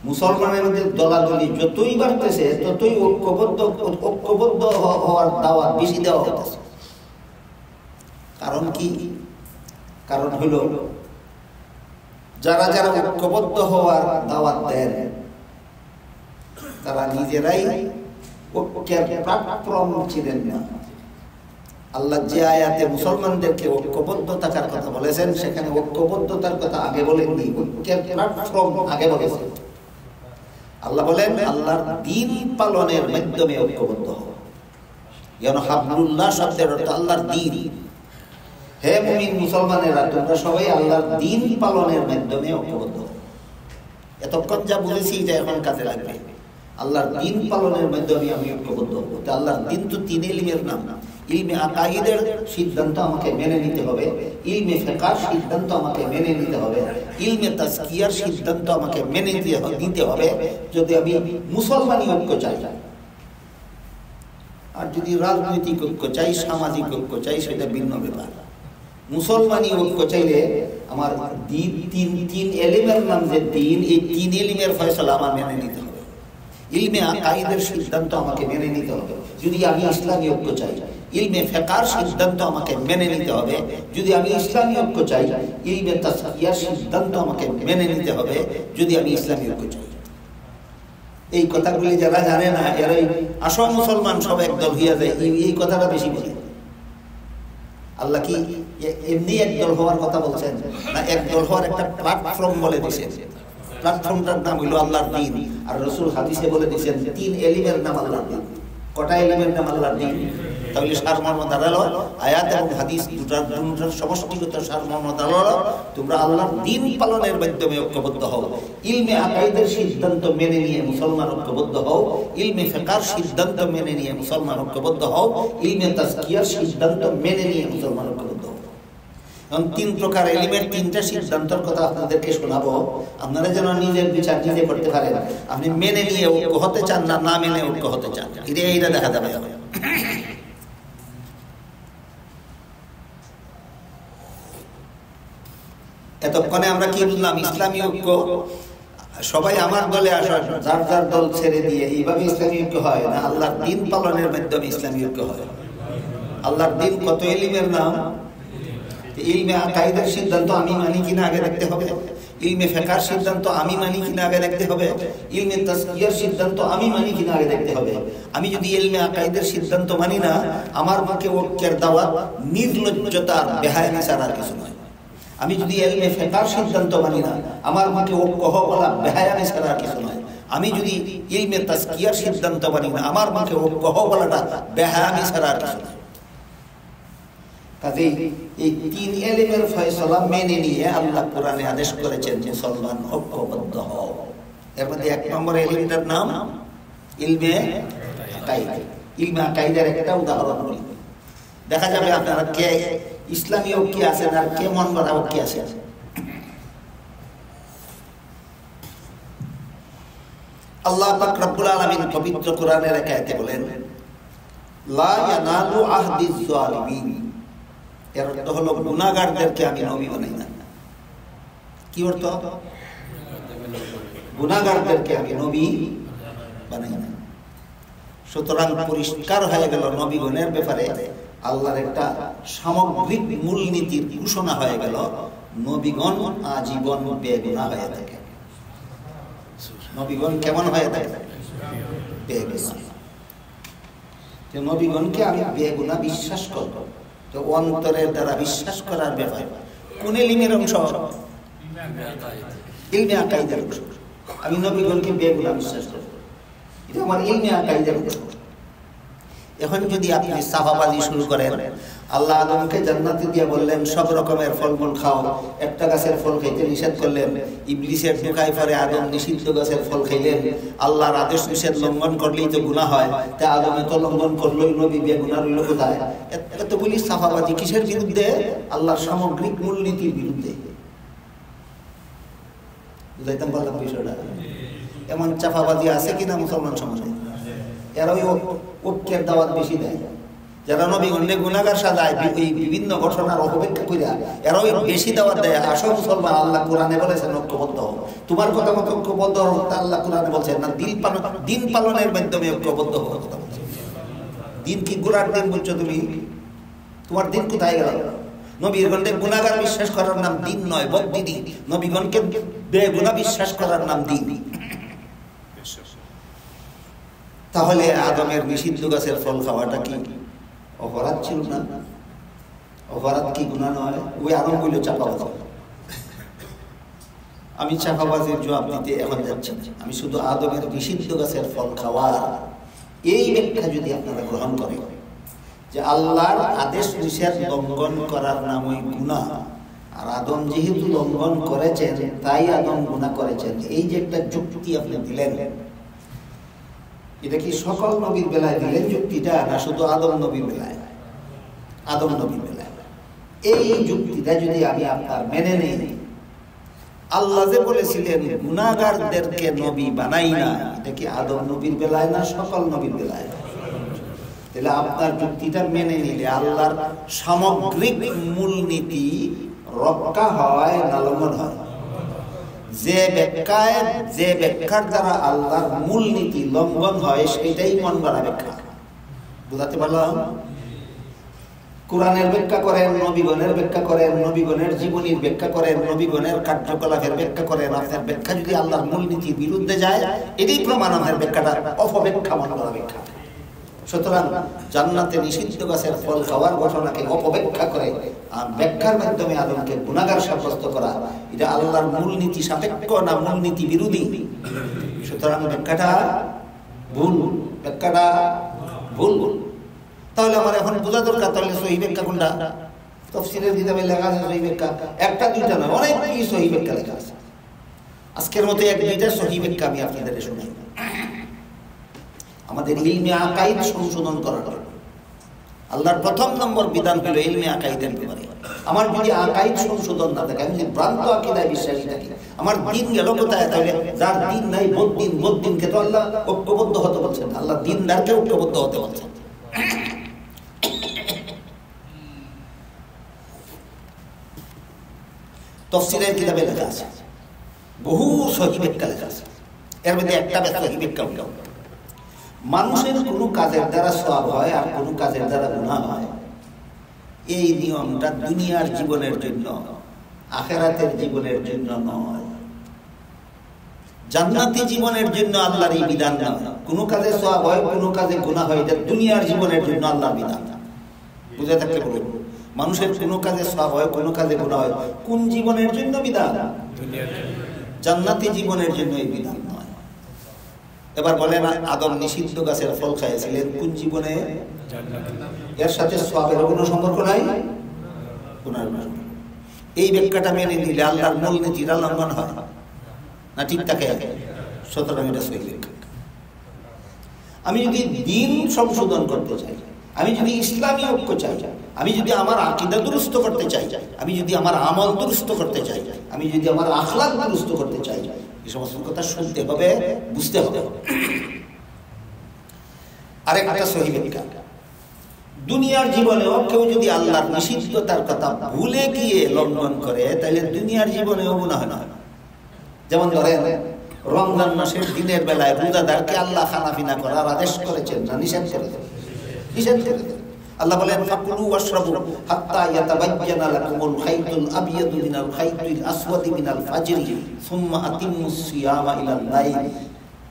মুসলমানের মধ্যে দলাদলি যতই বাড়তেছে ততই ঐক্যবদ্ধ হওয়ার দাওয়াত বেশি দেওয়া হতেছে। কারণ কি? কারণ হলো যারা যারা ঐক্যবদ্ধ হওয়ার দাওয়াত দেন তারা নিজেরাই ঐক্যের প্ল্যাটফর্ম ছিলেন না। আল্লাহ যে আয়াতে মুসলমানদেরকে ঐক্যবদ্ধ থাকার কথা বলেছেন সেখানে ঐক্যবদ্ধতার কথা আগে বলেননি, ঐক্যের প্ল্যাটফর্ম আগে বলেছেন। আল্লাহ বলেন আল্লাহর দ্বীন পালনের মাধ্যমে ঐক্যবদ্ধ হও। যেন হাবলুল্লাহ শব্দের অর্থ আল্লাহর দ্বীন। হে মুমিন মুসলমানেরা, তোমরা সবাই আল্লাহর দ্বীন পালনের মাধ্যমে ঐক্যবদ্ধ হও। এতক্ষণ যা বুঝেছি যে এখন কাজে লাগবে। আল্লাহর দ্বীন পালনের মাধ্যমে আমি ঐক্যবদ্ধ হব। আল্লাহর দ্বীন তো তিন ইলমের নাম। ইলমে আকাইদের সিদ্ধান্ত আমাকে মেনে নিতে হবে, ইলমে ফিকহের সিদ্ধান্ত আমাকে মেনে নিতে হবে, ইলমে তাজকিয়ার সিদ্ধান্ত আমাকে মেনে নিতে হবে যদি আমি মুসলমানি ঐক্য চাই। আর যদি রাজনৈতিক ঐক্য চাই, সামাজিক ঐক্য চাই, সেটা ভিন্ন ব্যাপার। মুসলমানি ঐক্য চাইলে আমার তিন ইলমের নাম যে দ্বীন, এই তিন ইলমের ফয়সালা আমার মেনে নিতে হবে। ইলমে আকাইদের সিদ্ধান্ত আমাকে মেনে নিতে হবে যদি আমি ইসলামী ঐক্য চাই। ইলমে ফিকহের সিদ্ধান্ত আমাকে মেনে নিতে হবে যদি আমি ইসলামী ঐক্য চাই। ইলমে তাজকিয়ার সিদ্ধান্ত আমাকে মেনে নিতে হবে যদি আমি ইসলামী ঐক্য চাই। এই কথাগুলি যারা জানে না এরাই আসল মুসলমান সব একদল হইয়া যায়। এই কথাটা বেশি বলে। আল্লাহ কি এমনি একদল হওয়ার কথা বলছেন না? একদল হওয়ার একটা প্ল্যাটফর্ম বলে দিয়েছেন। প্ল্যাটফর্মটার নাম হলো আল্লাহর দ্বীন। আর রাসূল হাদিসে বলে দিয়েছেন তিন ইলমের নাম আল্লাহর দ্বীন। কটা ইলমের নাম আল্লাহর দ্বীন? তাহলে সারমর্ম দাঁড়ালো আয়াত এবং হাদিস দুটার সমষ্টিগত সারমর্ম দাঁড়ালো তোমরা আল্লাহর দ্বীন পালনের মাধ্যমে ঐক্যবদ্ধ হও। ইলমে আকাইদের সিদ্ধান্ত মেনে নিয়ে মুসলমান ঐক্যবদ্ধ হও, ইলমে ফিকহের সিদ্ধান্ত মেনে নিয়ে মুসলমান ঐক্যবদ্ধ হও, ইলমে তাজকিয়ার সিদ্ধান্ত মেনে নিয়ে মুসলমান ঐক্যবদ্ধ হও। তিন প্রকার ইলমের তিনটা সিদ্ধান্তের কথা আপনাদেরকে শোনাবো, আপনারা যেন নিজের বিচার নিজে করতে পারেন। আপনি মেনে নিয়ে ঐক্য হতে চান না না মেনে ঐক্য হতে চান, এটা দেখা যাবে। এতক্ষণে আমরা কি বুঝলাম? ইসলামী ঐক্য সবাই আমার দলে আসা, যার যার দল ছেড়ে দিয়ে এইভাবে ইসলামী ঐক্য হয় না। আল্লাহর দ্বীন পালনের মাধ্যমে ইসলামী ঐক্য হয়। আল্লাহর দ্বীন কত ইলমের নাম? ইলমে আকাইদের সিদ্ধান্ত আমি মানি কিনা আগে দেখতে হবে, ইলমে ফিকহের সিদ্ধান্ত আমি মানি কিনা আগে দেখতে হবে, ইলমে তাজকিয়ার সিদ্ধান্ত আমি মানি কিনা আগে দেখতে হবে। আমি যদি ইলমে আকাইদের সিদ্ধান্ত মানি না, আমার মুখে ঐক্যের দাওয়াত নির্লজ্জতার বেহায়ানি ছাড়া আর কিছু নয়। আমি যদি ইলমে ফিকহের সিদ্ধান্ত মানি না, আমার মুখে ঐক্য বলা বেহায়ানি ছাড়া আর কিছু নয়। আমি যদি ইলমে তাজকিয়ার সিদ্ধান্ত মানি না, আমার মুখে ঐক্য বলাটা বেহায়ানি ছাড়া আর কিছু নয়। কাজেই এই তিন ইলমের ফয়সালা মেনে নিয়ে আল্লাহ কোরআনে আদেশ করেছেন মুসলমান ঐক্যবদ্ধ হও। এর মধ্যে এক নম্বর ইলমটার নাম ইলমে আকাইদ। ইলমে আকাইদের একটা উদাহরণ বলি, দেখা যাবে আপনারা কে ইসলামী ঐক্যে আছেন আর কে মন গড়া ঐক্যে আছেন। আল্লাহ পাক রব্বুল আলামিন পবিত্র কোরআনের এক আয়াতে বলেন লা ইয়ানালু আহদিজ যালিমিন। এর অর্থ হলো গুনাহগারদেরকে আমি নবী বানাই না। কি অর্থ? গুনাহগারদেরকে আমি নবী বানাই না। সুতরাং পরিষ্কার হয়ে গেল নবীগণের ব্যাপারে আল্লাহর একটা সামগ্রিক মূলনীতির ঘোষণা হয়ে গেল, নবীগণ আজীবন বেগুনাহ হয়ে থাকে। নবীগণ কেমন হয়ে থাকে? বেগুনাহ। যে নবীগণকে আমি বেগুনা বিশ্বাস করব, তো অন্তরের দ্বারা বিশ্বাস করার ব্যাপার কোন ইলমের অংশ? ইলমে আকাইদের অংশ। আমি নবীগণকে বেগুনা বিশ্বাস করব, এটা আমার ইলমে আকাইদের অংশ। এখন যদি আপনি সাফাবাজি শুরু করেন, আল্লাহ আদমকে জান্নাতে দিয়ে বললেন সব রকমের ফলমূল খাও, একটা গাছের ফল খাইতে নিষেধ করলেন, ইবলিসের ঢুকায় পরে আদম নিষিদ্ধ গাছের ফল খাইলেন, আল্লাহর আদেশ নিষেধ লঙ্ঘন করলেই তো গুনাহ হয়, তা আদমে তো লঙ্ঘন করলোই, নবী বেগুনা রইল কোথায়? এতগুলি সাফাবাজি কিসের বিরুদ্ধে? আল্লাহর সামগ্রিক মূলনীতির বিরুদ্ধে। বুঝাইতাম পারলাম বিষয়টা? এমন চাফাবাজি আছে কিনা মুসলমান সমাজে? এরাই ঐক্যের দাওয়াত বেশি দেয়, যারা নবীগণকে গুনাহগার সাজায়, এই বিভিন্ন ঘটনার অপেক্ষা করিয়া এরাই বেশি দাওয়াত দেয়। আসো মুসলমান, আল্লাহ কোরআনে বলেছেন ঐক্যবদ্ধ হও, তোমার কথা মতো ঐক্যবদ্ধ হও, তা আল্লাহ কোরআনে বলছেন না। দিন পালনের মাধ্যমে ঐক্যবদ্ধ হওয়ার কথা বলছে। দিন কি গোড়ার দিন বলছো তুমি? তোমার দিন কোথায় গেল? নবীগণকে গুনাহগার বিশ্বাস করার নাম দিন নয়, বদ্দিনী। নবীগণকে বেগুনাহ বিশ্বাস করার নাম দিন। তাহলে আদমের নিষিদ্ধ গাছের ফল খাওয়াটা কি অপরাধ ছিল না? অপরাধ কি গুনাহ নয়? ওই আদম বলল চাপাবাজি। আমি চাপাবাজির জবাব দিতে এখন যাচ্ছি না। আমি শুধু আদমের নিষিদ্ধ গাছের ফল খাওয়া এই ব্যাখ্যা যদি আপনারা গ্রহণ করেন যে আল্লাহর আদেশ নিষেধ লঙ্ঘন করার নাম ওই গুনাহ, আর আদম যেহেতু লঙ্ঘন করেছেন তাই আদম গুনাহ করেছেন, এই যে একটা যুক্তি আপনি দিলেন, এটা কি সকল নবীর বেলায় দিলেন যুক্তিটা, না শুধু আদম নবীর বেলায়? আদম নবীর বেলায় এই যুক্তিটা যদি আমি আপনার মেনে নেই, আল্লাহ যে বলেছিলেন গুনাহগারদেরকে নবী বানাই না, এটা কি আদম নবীর বেলায় না সকল নবীর বেলায়? তাহলে আপনার যুক্তিটা মেনে নিলে আল্লাহর সামগ্রিক মূলনীতি রক্ষা হয় না লঙ্ঘন হয়? যে ব্যাখ্যার দ্বারা আল্লাহর মূলনীতি লঙ্ঘন হয় সেটাই মন গড়া ব্যাখ্যা। বুঝাতে পারলাম? কোরআনের ব্যাখ্যা করেন, নবীগণের ব্যাখ্যা করেন, নবীগণের জীবনীর ব্যাখ্যা করেন, নবীগণের কার্যকলাপের ব্যাখ্যা করেন, আপনার ব্যাখ্যা যদি আল্লাহর মূলনীতির বিরুদ্ধে যায়, এটাই প্রমাণ আপনার ব্যাখ্যাটা অপব্যাখ্যা, মন গড়া ব্যাখ্যা। সুতরাং জান্নাতে নিষিদ্ধ গাছের ফল খাওয়ার ঘটনাকে অপব্যাখ্যা করে আর ব্যাখ্যার মাধ্যমে আদমকে গুনাহগার সাব্যস্ত করা, এটা আল্লাহর মূলনীতি সাপেক্ষ না মূলনীতি বিরোধী? সুতরাং ব্যাখ্যাটা ভুল, ব্যাখ্যাটা ভুল। তাহলে আমার এখন বোঝা দরকার, তাহলে সহিহ ব্যাখ্যা কোনটা? তাফসীরের কিতাবে লেখা আছে সহিহ ব্যাখ্যা একটা দুইটা নয়, অনেক সহিহ ব্যাখ্যা লেখা আছে। আজকের মতো এক দুইটা সহিহ ব্যাখ্যা আমি আপনাদের শোনাই। আমাদের ইলমে আকাইদ সংশোধন করার জন্য আল্লাহর প্রথম নম্বর বিধান হলো ইলমে আকাইদের ব্যাপারে। আমার যদি আকাইদ সংশোধন না থাকে, আমি যদি ভ্রান্ত আকীদায় বিশ্বাসী থাকি, আমার দিন গেল কোথায়? তাহলে যার দিন নাই বদ্দিনকে তো আল্লাহ ঐক্যবদ্ধ হতে বলছেন, আল্লাহ দিনদারকে ঐক্যবদ্ধ হতে বলছেন। তাফসীরের কিতাবে লেখা আছে, বহু সহিহ ব্যাখ্যা লেখা আছে, এর মধ্যে একটা সহিহ ব্যাখ্যা হলো মানুষের কোনো কাজের দ্বারা সওয়াব হয় আর কোনো কাজের দ্বারা গুনাহ হয়। এই নিয়মটা দুনিয়ার জীবনের জন্য, আখিরাতের জীবনের জন্য নয়। জান্নাতি জীবনের জন্য আল্লাহর এই বিধান নয়। কোনো কাজে সওয়াব হয়, কোনো কাজে গুনাহ হয়, এটা দুনিয়ার জীবনের জন্য আল্লাহর বিধান। বুঝে থাকলে বলুন, মানুষের কোনো কাজে সওয়াব হয়, কোনো কাজে গুনাহ হয়, কোন জীবনের জন্য বিধান? জান্নাতি জীবনের জন্য এই বিধান নয়। এবার বলেন, আদম নিষিদ্ধ গাছের ফল খাইছিলেন কোন জীবনে? এর সাথে সওয়াবের কোনো সম্পর্ক নাই। এই ব্যাখ্যাটা মেনে নিলে আল্লাহর মূলনীতির লঙ্ঘন হয় না? ঠিক থাকে? সুতরাং এটা সহিহ ব্যাখ্যা। আমি যদি দিন সংশোধন করতে চাই, আমি যদি ইসলামী ঐক্য চাই, আমি যদি আমার আকীদা দুরুস্ত করতে চাই, আমি যদি আমার আমল দুরুস্ত করতে চাই, আমি যদি আমার আখলাক দুরুস্ত করতে চাই, এই সমস্ত কথা শুনতে হবে, বুঝতে হবে। আরেকটা সহিহ ব্যাখ্যা, দুনিয়ার জীবনেও কেউ যদি আল্লাহর নিষিদ্ধতার কথা ভুলে গিয়ে লঙ্ঘন করে, তাহলে দুনিয়ার জীবনেও গুনাহ হয় না। যেমন ধরেন, রমজান মাসের দিনের বেলায় রোজাদারকে আল্লাহ খানাপিনা করার আদেশ করেছেন না নিষেধ করেছেন? নিষেধ করেছেন। আল্লাহ বলেন, ফাকুলু ওয়াশরাবু হাত্তা ইয়াতাবায়্যানা লাকুমুল খাইতুল আবয়াদু মিনাল খাইতিল আসওয়াদি মিনাল ফাজরি সুম্মা আতিম্মুস সিয়ামা ইলাল লাইল।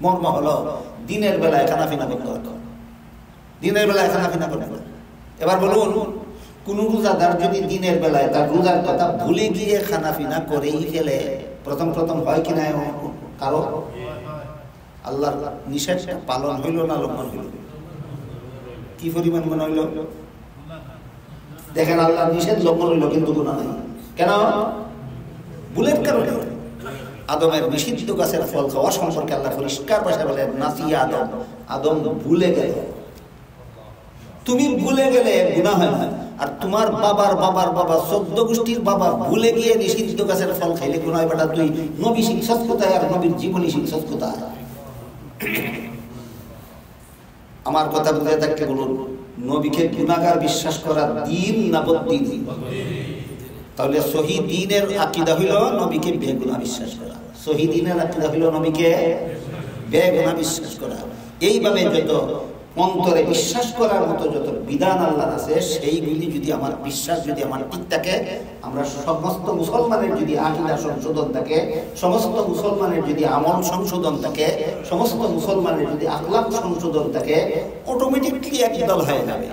মর্ম হলো দিনের বেলায় খানাপিনা বন্ধ রাখো, দিনের বেলায় খানাপিনা করে না। এবার বলুন, কোন রোজাদার যদি দিনের বেলায় তার রোজার কথা ভুলে গিয়ে খানাপিনা করেই ফেলে, প্রথম প্রথম হয় কিনা কারো? আল্লাহর নিষেধ পালন হইল না লঙ্ঘন হইল? কি পরিমাণ মনে হইল? দেখেন, আল্লাহর নিষেধ লঙ্ঘন হইল কিন্তু গুনাহ নাই। কেন? ভুলের কারণে। আদমের নিষিদ্ধ গাছের ফল খাওয়া সম্পর্কে আল্লাহ পরিষ্কার ভাষায় বলেন, নাসিয়া আদম, আদম ভুলে গেল। তুমি ভুলে গেলে গুনাহ হয় না, আর তোমার বাবার বাবার বাবা 14 গোষ্ঠীর বাবা ভুলে গিয়ে নিষিদ্ধ গাছের ফল খাইলে গুনাহ হয়। বেটা তুই নবী শিক্ষক কোথায় আর নবীর জীবনী শিক্ষক কোথায়? আমার কথা বুঝে থাকতে বলুন, নবীকে গুনাহগার বিশ্বাস করার দিন না বদ্দিন? তাহলে সহি দ্বীনের আকীদা হইল নবীকে বেগুনাহ বিশ্বাস করা। সহি দ্বীনের আকীদা হইল নবীকে বেগুনাহ বিশ্বাস করা। এইভাবে যত অন্তরে বিশ্বাস করার মতো যত বিধান আল্লাহর আছে, সেইগুলি যদি আমার বিশ্বাস যদি আমার ঠিক থাকে, আমরা সমস্ত মুসলমানের যদি আকীদা সংশোধন থাকে, সমস্ত মুসলমানের যদি আমল সংশোধন থাকে, সমস্ত মুসলমানের যদি আখলাক সংশোধন থাকে, অটোমেটিকলি একদল হয়ে যাবে।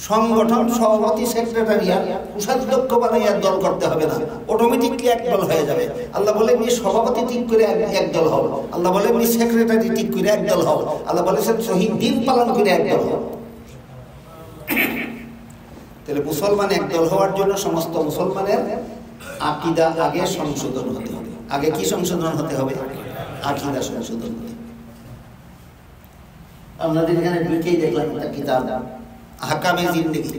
সংগঠন সভাপতি সেক্রেটারিয়াট কোষাধ্যক্ষ বানাইয়া দল করতে হবে না, অটোমেটিকলি একদল হয়ে যাবে। আল্লাহ বলেন সভাপতি ঠিক করে একদল হও, আল্লাহ বলেন সেক্রেটারি ঠিক করে একদল হও, আল্লাহ বলেছেন শহীদ দিন পালন করে একদল হও। তাহলে মুসলমান একদল হওয়ার জন্য সমস্ত মুসলমানের আকীদা আগে সংশোধন হতে হবে। আগে কি সংশোধন হতে হবে? আকীদা সংশোধন হতে হবে। আপনাদের এখানে ঢুকেই দেখলাম একটা কিতাব, আহকামে জিন্দেগি,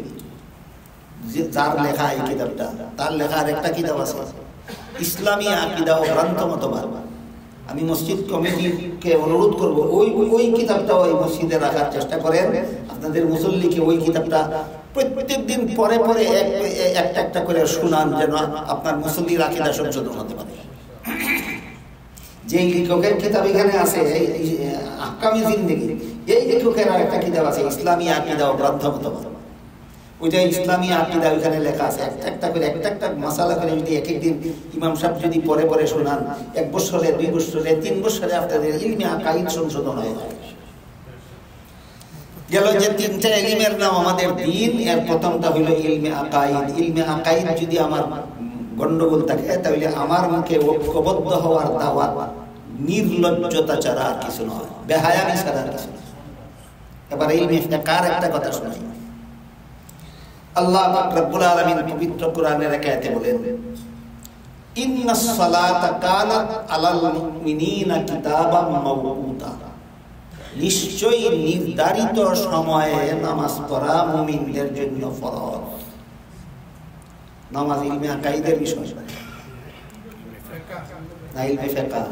যার লেখা এই কিতাবটা, তার লেখা আরেকটা কিতাব আছে, ইসলামী আকীদা ও গ্রন্থ মতবাদ। আমি মসজিদ কমিটিকে অনুরোধ করব ওই কিতাবটা ওই মসজিদে রাখার চেষ্টা করেন। আপনাদের মুসল্লিকে ওই কিতাবটা প্রত্যেক দিন পরে পরে একটা একটা করে শোনান, যেন আপনার মুসল্লির আকীদা সংশোধন হতে পারে। যে লেখকের কিতাব এখানে আছে আহকামে জিন্দেগি, এই লেখকের আরেকটা কিতাব আছে ইসলামী আকীদা ও গ্রন্থ মতবাদ। ওইটা ইসলামী আকীদা ওইখানে লেখা আছে। একটা করে একটা মাসালা করে যদি এক একদিন ইমাম সাহেব যদি পরে পরে শোনান, 1 বছরে 2 বছরে 3 বছরে আপনাদের ইলমে আকাইদ সংশোধন হয়ে যায়। গেল যে 3টা ইলমের নাম আমাদের দিন, এর প্রথমটা হলো ইলমে আকাইদ। ইলমে আকাইদ যদি আমার গন্ডগোল থাকে, তাহলে আমার মুখে ঐক্যবদ্ধ হওয়ার দাওয়াত নির্লজ্জতা ছাড়া আর কিছু নয়, বেহায়ামি ছাড়া আর কিছু নয়। এবার ইলমে ফিকহের একটা কথা শোনাই। আল্লাহ পাক রব্বুল আলামিন পবিত্র কোরআনের এক আয়াতে বলেন, ইন্নাস সালাতা কানাত আলাল মুমিনিনা কিতাবাম মাওকুতা। নিশ্চয়ই নির্ধারিত সময়ে নামাজ পড়া মুমিনদের জন্য ফরজ। নামাজ ইলমে আকাইদের বিষয় না, ইলমে ফিকহ।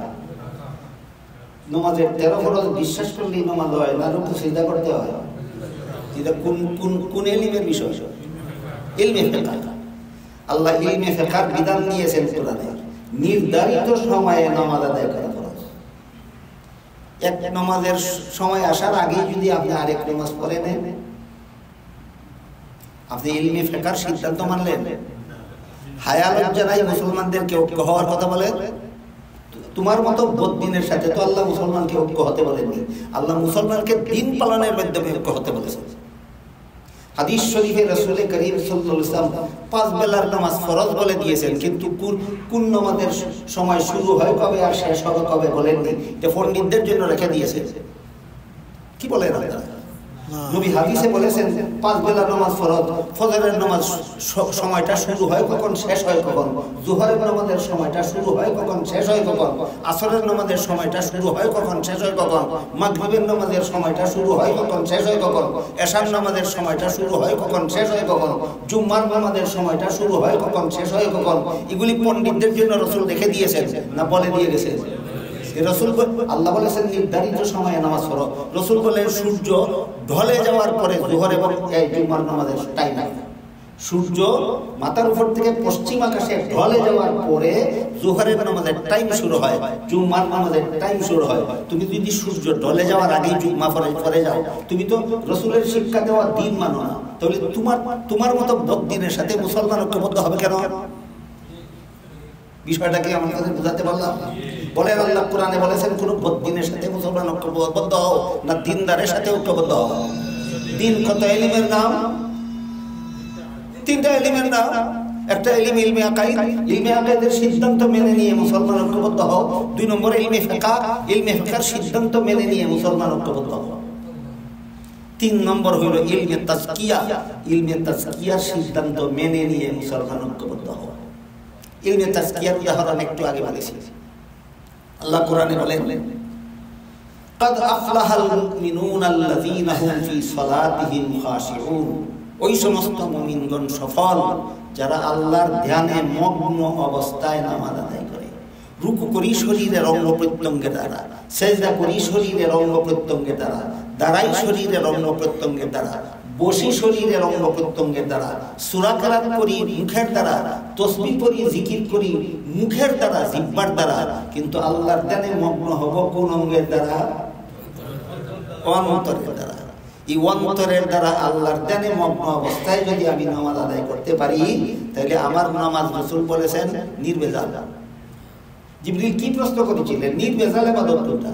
নামাজের 13 ফরজ বিশ্বাস করলেই নামাজ হয় না, রুকু সিজদা করতে হয়। এটা কোন ইলমের বিষয়? ইলমে ফিকহ। আল্লাহ ইলমে ফিকহের বিধান দিয়েছেন কোরআনে, নির্ধারিত সময়ে নামাজ আদায় করা ফরজ। এক নামাজের সময় আসার আগেই যদি আপনি আরেক নামাজ পড়ে নেন, আপনি ইলমে ফিকহের সিদ্ধান্ত মানলেন। হায়া লজ্জা নাই মুসলমানদেরকে ঐক্য হওয়ার কথা বলেন? তোমার মতো বদ্দিনের সাথে তো আল্লাহ মুসলমানকে ঐক্য হতে বলেননি, আল্লাহ মুসলমানকে দিন পালনের মাধ্যমে ঐক্য হতে বলেছেন। হাদিস শরীফে রাসূল করিম সাল্লাল্লাহু আলাইহি ওয়াসাল্লাম 5 বেলার নামাজ ফরজ বলে দিয়েছেন, কিন্তু কোন নামাজের সময় শুরু হয় কবে আর শেষ হবে কবে বলেননি। এটা পণ্ডিতদের জন্য রেখে দিয়েছেন। কি বলেন আপনারা? নবী হাদিসে বলেছেন 5 বেলার নামাজ ফরজ। ফজরের নামাজ সময়টা শুরু হয় কখন, শেষ হয় কখন। যোহরের নামাজের সময়টা শুরু হয় কখন, শেষ হয় কখন। আসরের নামাজের সময়টা শুরু হয় কখন, শেষ হয় কখন। মাগরিবের নামাজের সময়টা শুরু হয় কখন, শেষ হয় কখন। এশার নামাজের সময়টা শুরু হয় কখন, শেষ হয় কখন। জুম্মার নামাজের সময়টা শুরু হয় কখন, শেষ হয় কখন। এগুলি পণ্ডিতদের জন্য রাসূল রেখে দিয়েছেন না বলে দিয়ে গেছেন? রাসূল আল্লাহ বলেছেন নির্ধারিত সময়ে নামাজ পড়ো। রাসূল বলেন সূর্য ঢলে যাওয়ার পরে যোহর এবং জুমার নামাজের টাইম নাই। সূর্য মাথার উপর থেকে পশ্চিম আকাশে ঢলে যাওয়ার পরে যোহরের নামাজের টাইম শুরু হয়, জুমার নামাজের টাইম শুরু হয়। তুমি যদি সূর্য ঢলে যাওয়ার আগেই জুমা পড়ে যাও, তুমি তো রাসূলের শিক্ষা দেওয়া দিন মানো না। তাহলে তোমার মতো বদ্দিনের সাথে মুসলমান ঐক্যবদ্ধ হবে কেন? বিষয়টা কি আমার কাছে বুঝাতে পারলাম? বলেন আল্লাহ কোরআনে বলেছেন কোন বদ্দিনের সাথে মুসলমান ঐক্যবদ্ধ হও না দিনদারের সাথে ঐক্যবদ্ধ হও? দিন কত ইলমের নাম? 3টা ইলমের নাম। একটা ইলম ইলমে আকাইদ, ইলমে আকাইদের সিদ্ধান্ত মেনে নিয়ে মুসলমান ঐক্যবদ্ধ হও। 2 নম্বরে ইলমে ফিকহ, ইলমে ফিকহের সিদ্ধান্ত মেনে নিয়ে মুসলমান ঐক্যবদ্ধ হও। 3 নম্বর হলো ইলমে তাজকিয়া, ইলমে তাজকিয়ার সিদ্ধান্ত মেনে নিয়ে মুসলমান ঐক্যবদ্ধ হও। ইলমে তাজকিয়ার উদাহরণ একটু আগে বলেছি। আল্লাহ কোরআনে বলেন قد أفلح المؤمنون الذين هم في صلاتهم خاشعون। ওই সমস্ত মুমিনগণ সফল যারা আল্লাহর ধ্যানে মগ্ন অবস্থায় নামাজ আদায় করে। রুকু করি শরীরের অঙ্গ প্রত্যঙ্গের দ্বারা, সেজদা করি শরীরের অঙ্গ প্রত্যঙ্গের দ্বারা, দাঁড়াই শরীরের অঙ্গ প্রত্যঙ্গের দ্বারা, বসি শরীরের অঙ্গ প্রত্যঙ্গের দ্বারা, সূরা কেরাত করি মুখের দ্বারা, তাসবিহ পড়ি জিকির করি মুখের দ্বারা, জিহ্বার দ্বারা। কিন্তু আল্লাহর ধ্যানে মগ্ন হব কোন অঙ্গের দ্বারা? অন্তরের দ্বারা। এই অন্তরের দ্বারা আল্লাহর ধ্যানে মগ্ন অবস্থায় যদি আমি নামাজ আদায় করতে পারি তাহলে আমার নামাজ রাসূল বলেছেন নির্ভেজাল। জিবরিল কি প্রশ্ন করেছিলেন? নির্ভেজাল ইবাদত কোনটা?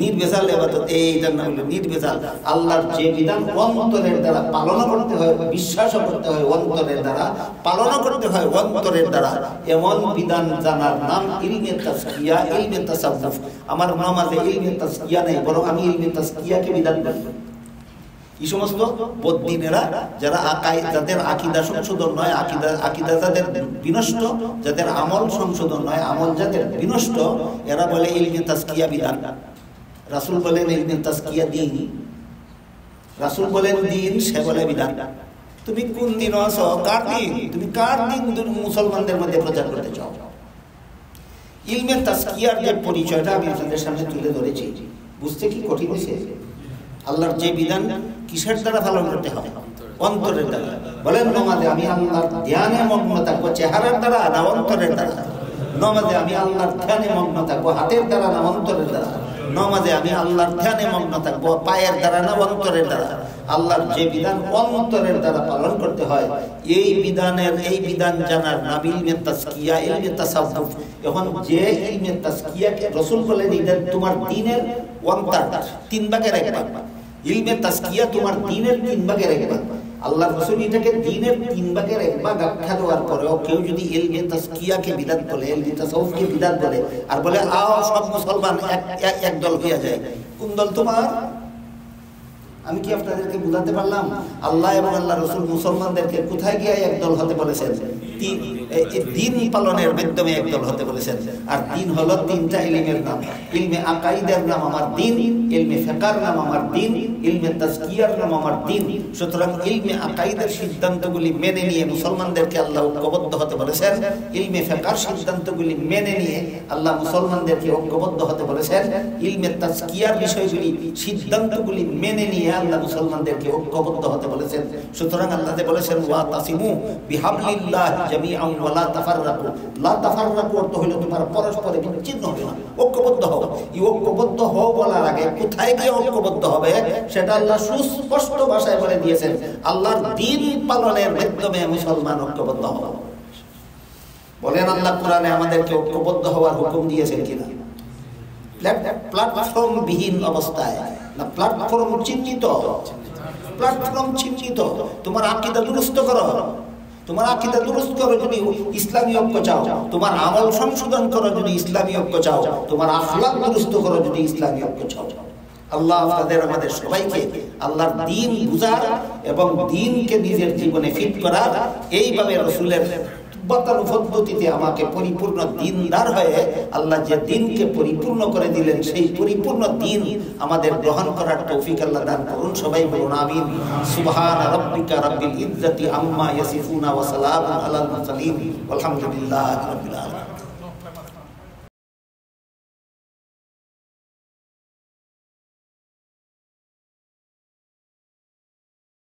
নির্ভেজাল ইবাদত এইটার নাম হলো নির্ভেজাল। আল্লাহর যে বিধান অন্তরের দ্বারা পালন করতে হয়, বিশ্বাস করতে হয় অন্তরের দ্বারা, পালন করতে হয় অন্তরের দ্বারা, এমন বিধান জানার নাম ইলমে তাজকিয়া, ইলমে তাসাউফ। আমার নামাজে ইলমে তাজকিয়া নেই, বরং আমি ইলমে তাজকিয়াকে বিধান করি। এই সমস্ত বদ্দিনেরা যারা যাদের আকীদা সংশোধন নয়, আকীদা যাদের বিনষ্ট, যাদের আমল সংশোধন নয়, আমল যাদের বিনষ্ট, এরা বলে ইলমে তাজকিয়া বিধান। রাসূল বলেন ইলমে তাজকিয়া দিন, রাসূল বলেন দিন, সে বলে বিধান। তুমি কোন দিন আছো? কার দিন? তুমি কার দিন মুসলমানদের মধ্যে প্রচার করতে চাও? ইলমে তাজকিয়ার যে পরিচয়টা আমি আপনাদের সামনে তুলে ধরেছি, বুঝতে কি কঠিন হয়েছে? আল্লাহর যে বিধান কিসের দ্বারা পালন করতে হবে? অন্তরের দ্বারা। বলেন নামাজে আমি আল্লাহর ধ্যানে মগ্ন থাকবো চেহারার দ্বারা না অন্তরের দ্বারা? নামাজে আমি আল্লাহর ধ্যানে মগ্ন থাকবো হাতের দ্বারা না অন্তরের দ্বারা? নামাজে আমি আল্লাহর ধ্যানে মগ্ন থাকবো পায়ের দ্বারা না অন্তরের দ্বারা? আল্লাহর যে বিধান অন্তরের দ্বারা পালন করতে হয়, এই বিধান জানার নাম ইলমে তাজকিয়া, ইলমে তাসাউফ। এখন যে ইলমে তাজকিয়াকে রাসূল বলেন এটা তোমার দ্বীনের 1/3, 3 ভাগের 1 ভাগ। ইলমে তাজকিয়া তোমার দ্বীনের 3 ভাগের 1 ভাগ। আল্লাহ রাসূল এটাকে দ্বীনের 3 ভাগের 1 ভাগ আখ্যা দেওয়ার পরেও কেউ যদি ইলমে তাজকিয়াকে বিদাত বলে, ইলমে তাসাউফকে বিদাত বলে, আর বলে আও সব মুসলমান এক দল হয়ে যায়, কোন দল তোমার? আমি কি আপনাদেরকে বুঝাতে পারলাম? আল্লাহ এবং আল্লাহ রাসূল মুসলমানদেরকে কোথায় গিয়ে একদল হতে বলেছেন? দিন পালনের মাধ্যমে একদল হতে বলেছেন। আর দিন হলো 3টা ইলমের নাম। ইলমে আকাইদের নাম আমার দিন, ইলমে ফিকহের নাম আমার দিন, ইলমে তাজকিয়ার নাম আমার দিন। সুতরাং ইলমে আকাইদের সিদ্ধান্তগুলি মেনে নিয়ে মুসলমানদেরকে আল্লাহ ঐক্যবদ্ধ হতে বলেছেন। ইলমে ফিকহের সিদ্ধান্তগুলি মেনে নিয়ে আল্লাহ মুসলমানদেরকে ঐক্যবদ্ধ হতে বলেছেন। ইলমে তাজকিয়ার বিষয়গুলি সিদ্ধান্তগুলি মেনে নিয়ে আল্লাহ মুসলমানদেরকে ঐক্যবদ্ধ হতে বলেছেন। সুতরাং আল্লাহ বলেছেন ওয়া তাসিমু বিহাবলিল্লাহ জামিআন ওয়া লা তাফাররাকু। লা তাফাররাকু অর্থ হলো তোমরা পরস্পরে বিচ্ছিন্ন হবে না, ঐক্যবদ্ধ হও। এই ঐক্যবদ্ধ হও বলার আগে কোথায় গিয়ে ঐক্যবদ্ধ হবে সেটা আল্লাহ সুস্পষ্ট ভাষায় বলে দিয়েছেন। আল্লাহর দ্বীন পালনের মাধ্যমে মুসলমান ঐক্যবদ্ধ হবে। বলেন আল্লাহ কোরআনে আমাদেরকে ঐক্যবদ্ধ হওয়ার হুকুম দিয়েছেন কিনা? প্ল্যাটফর্ম বিহীন অবস্থায় না, প্ল্যাটফর্ম চিহ্নিত। প্ল্যাটফর্ম চিহ্নিত। তোমার আকীদা দুরুস্ত করো, তোমার আকীদা দুরুস্ত করো যদি ইসলামী ঐক্য চাও, তোমার আমল সংশোধন করো যদি ইসলামী ঐক্য চাও, তোমার আখলাক দুরুস্ত করো যদি ইসলামী ঐক্য চাও। আল্লাহ আপনাদের আমাদের সবাইকে আল্লাহর দ্বীন বুঝার এবং দ্বীনকে নিজের জীবনে ফিট করার, এইভাবে রাসূলের বাতানো পদ্ধতিতে আমাকে পরিপূর্ণ দ্বীনদার হয়ে আল্লাহ যে দ্বীনকে পরিপূর্ণ করে দিলেন সেই পরিপূর্ণ দ্বীন আমাদের গ্রহণ করার তৌফিক আল্লাহ দান করুন। সবাই বলুন আমিন। সুবহান রাব্বিকা রাব্বিল ইজ্জাতি আম্মা ইয়াসিফুন ওয়া সালামুন আলাল মুরসালিন ওয়ালহামদুলিল্লাহি রাব্বিল আলামিন।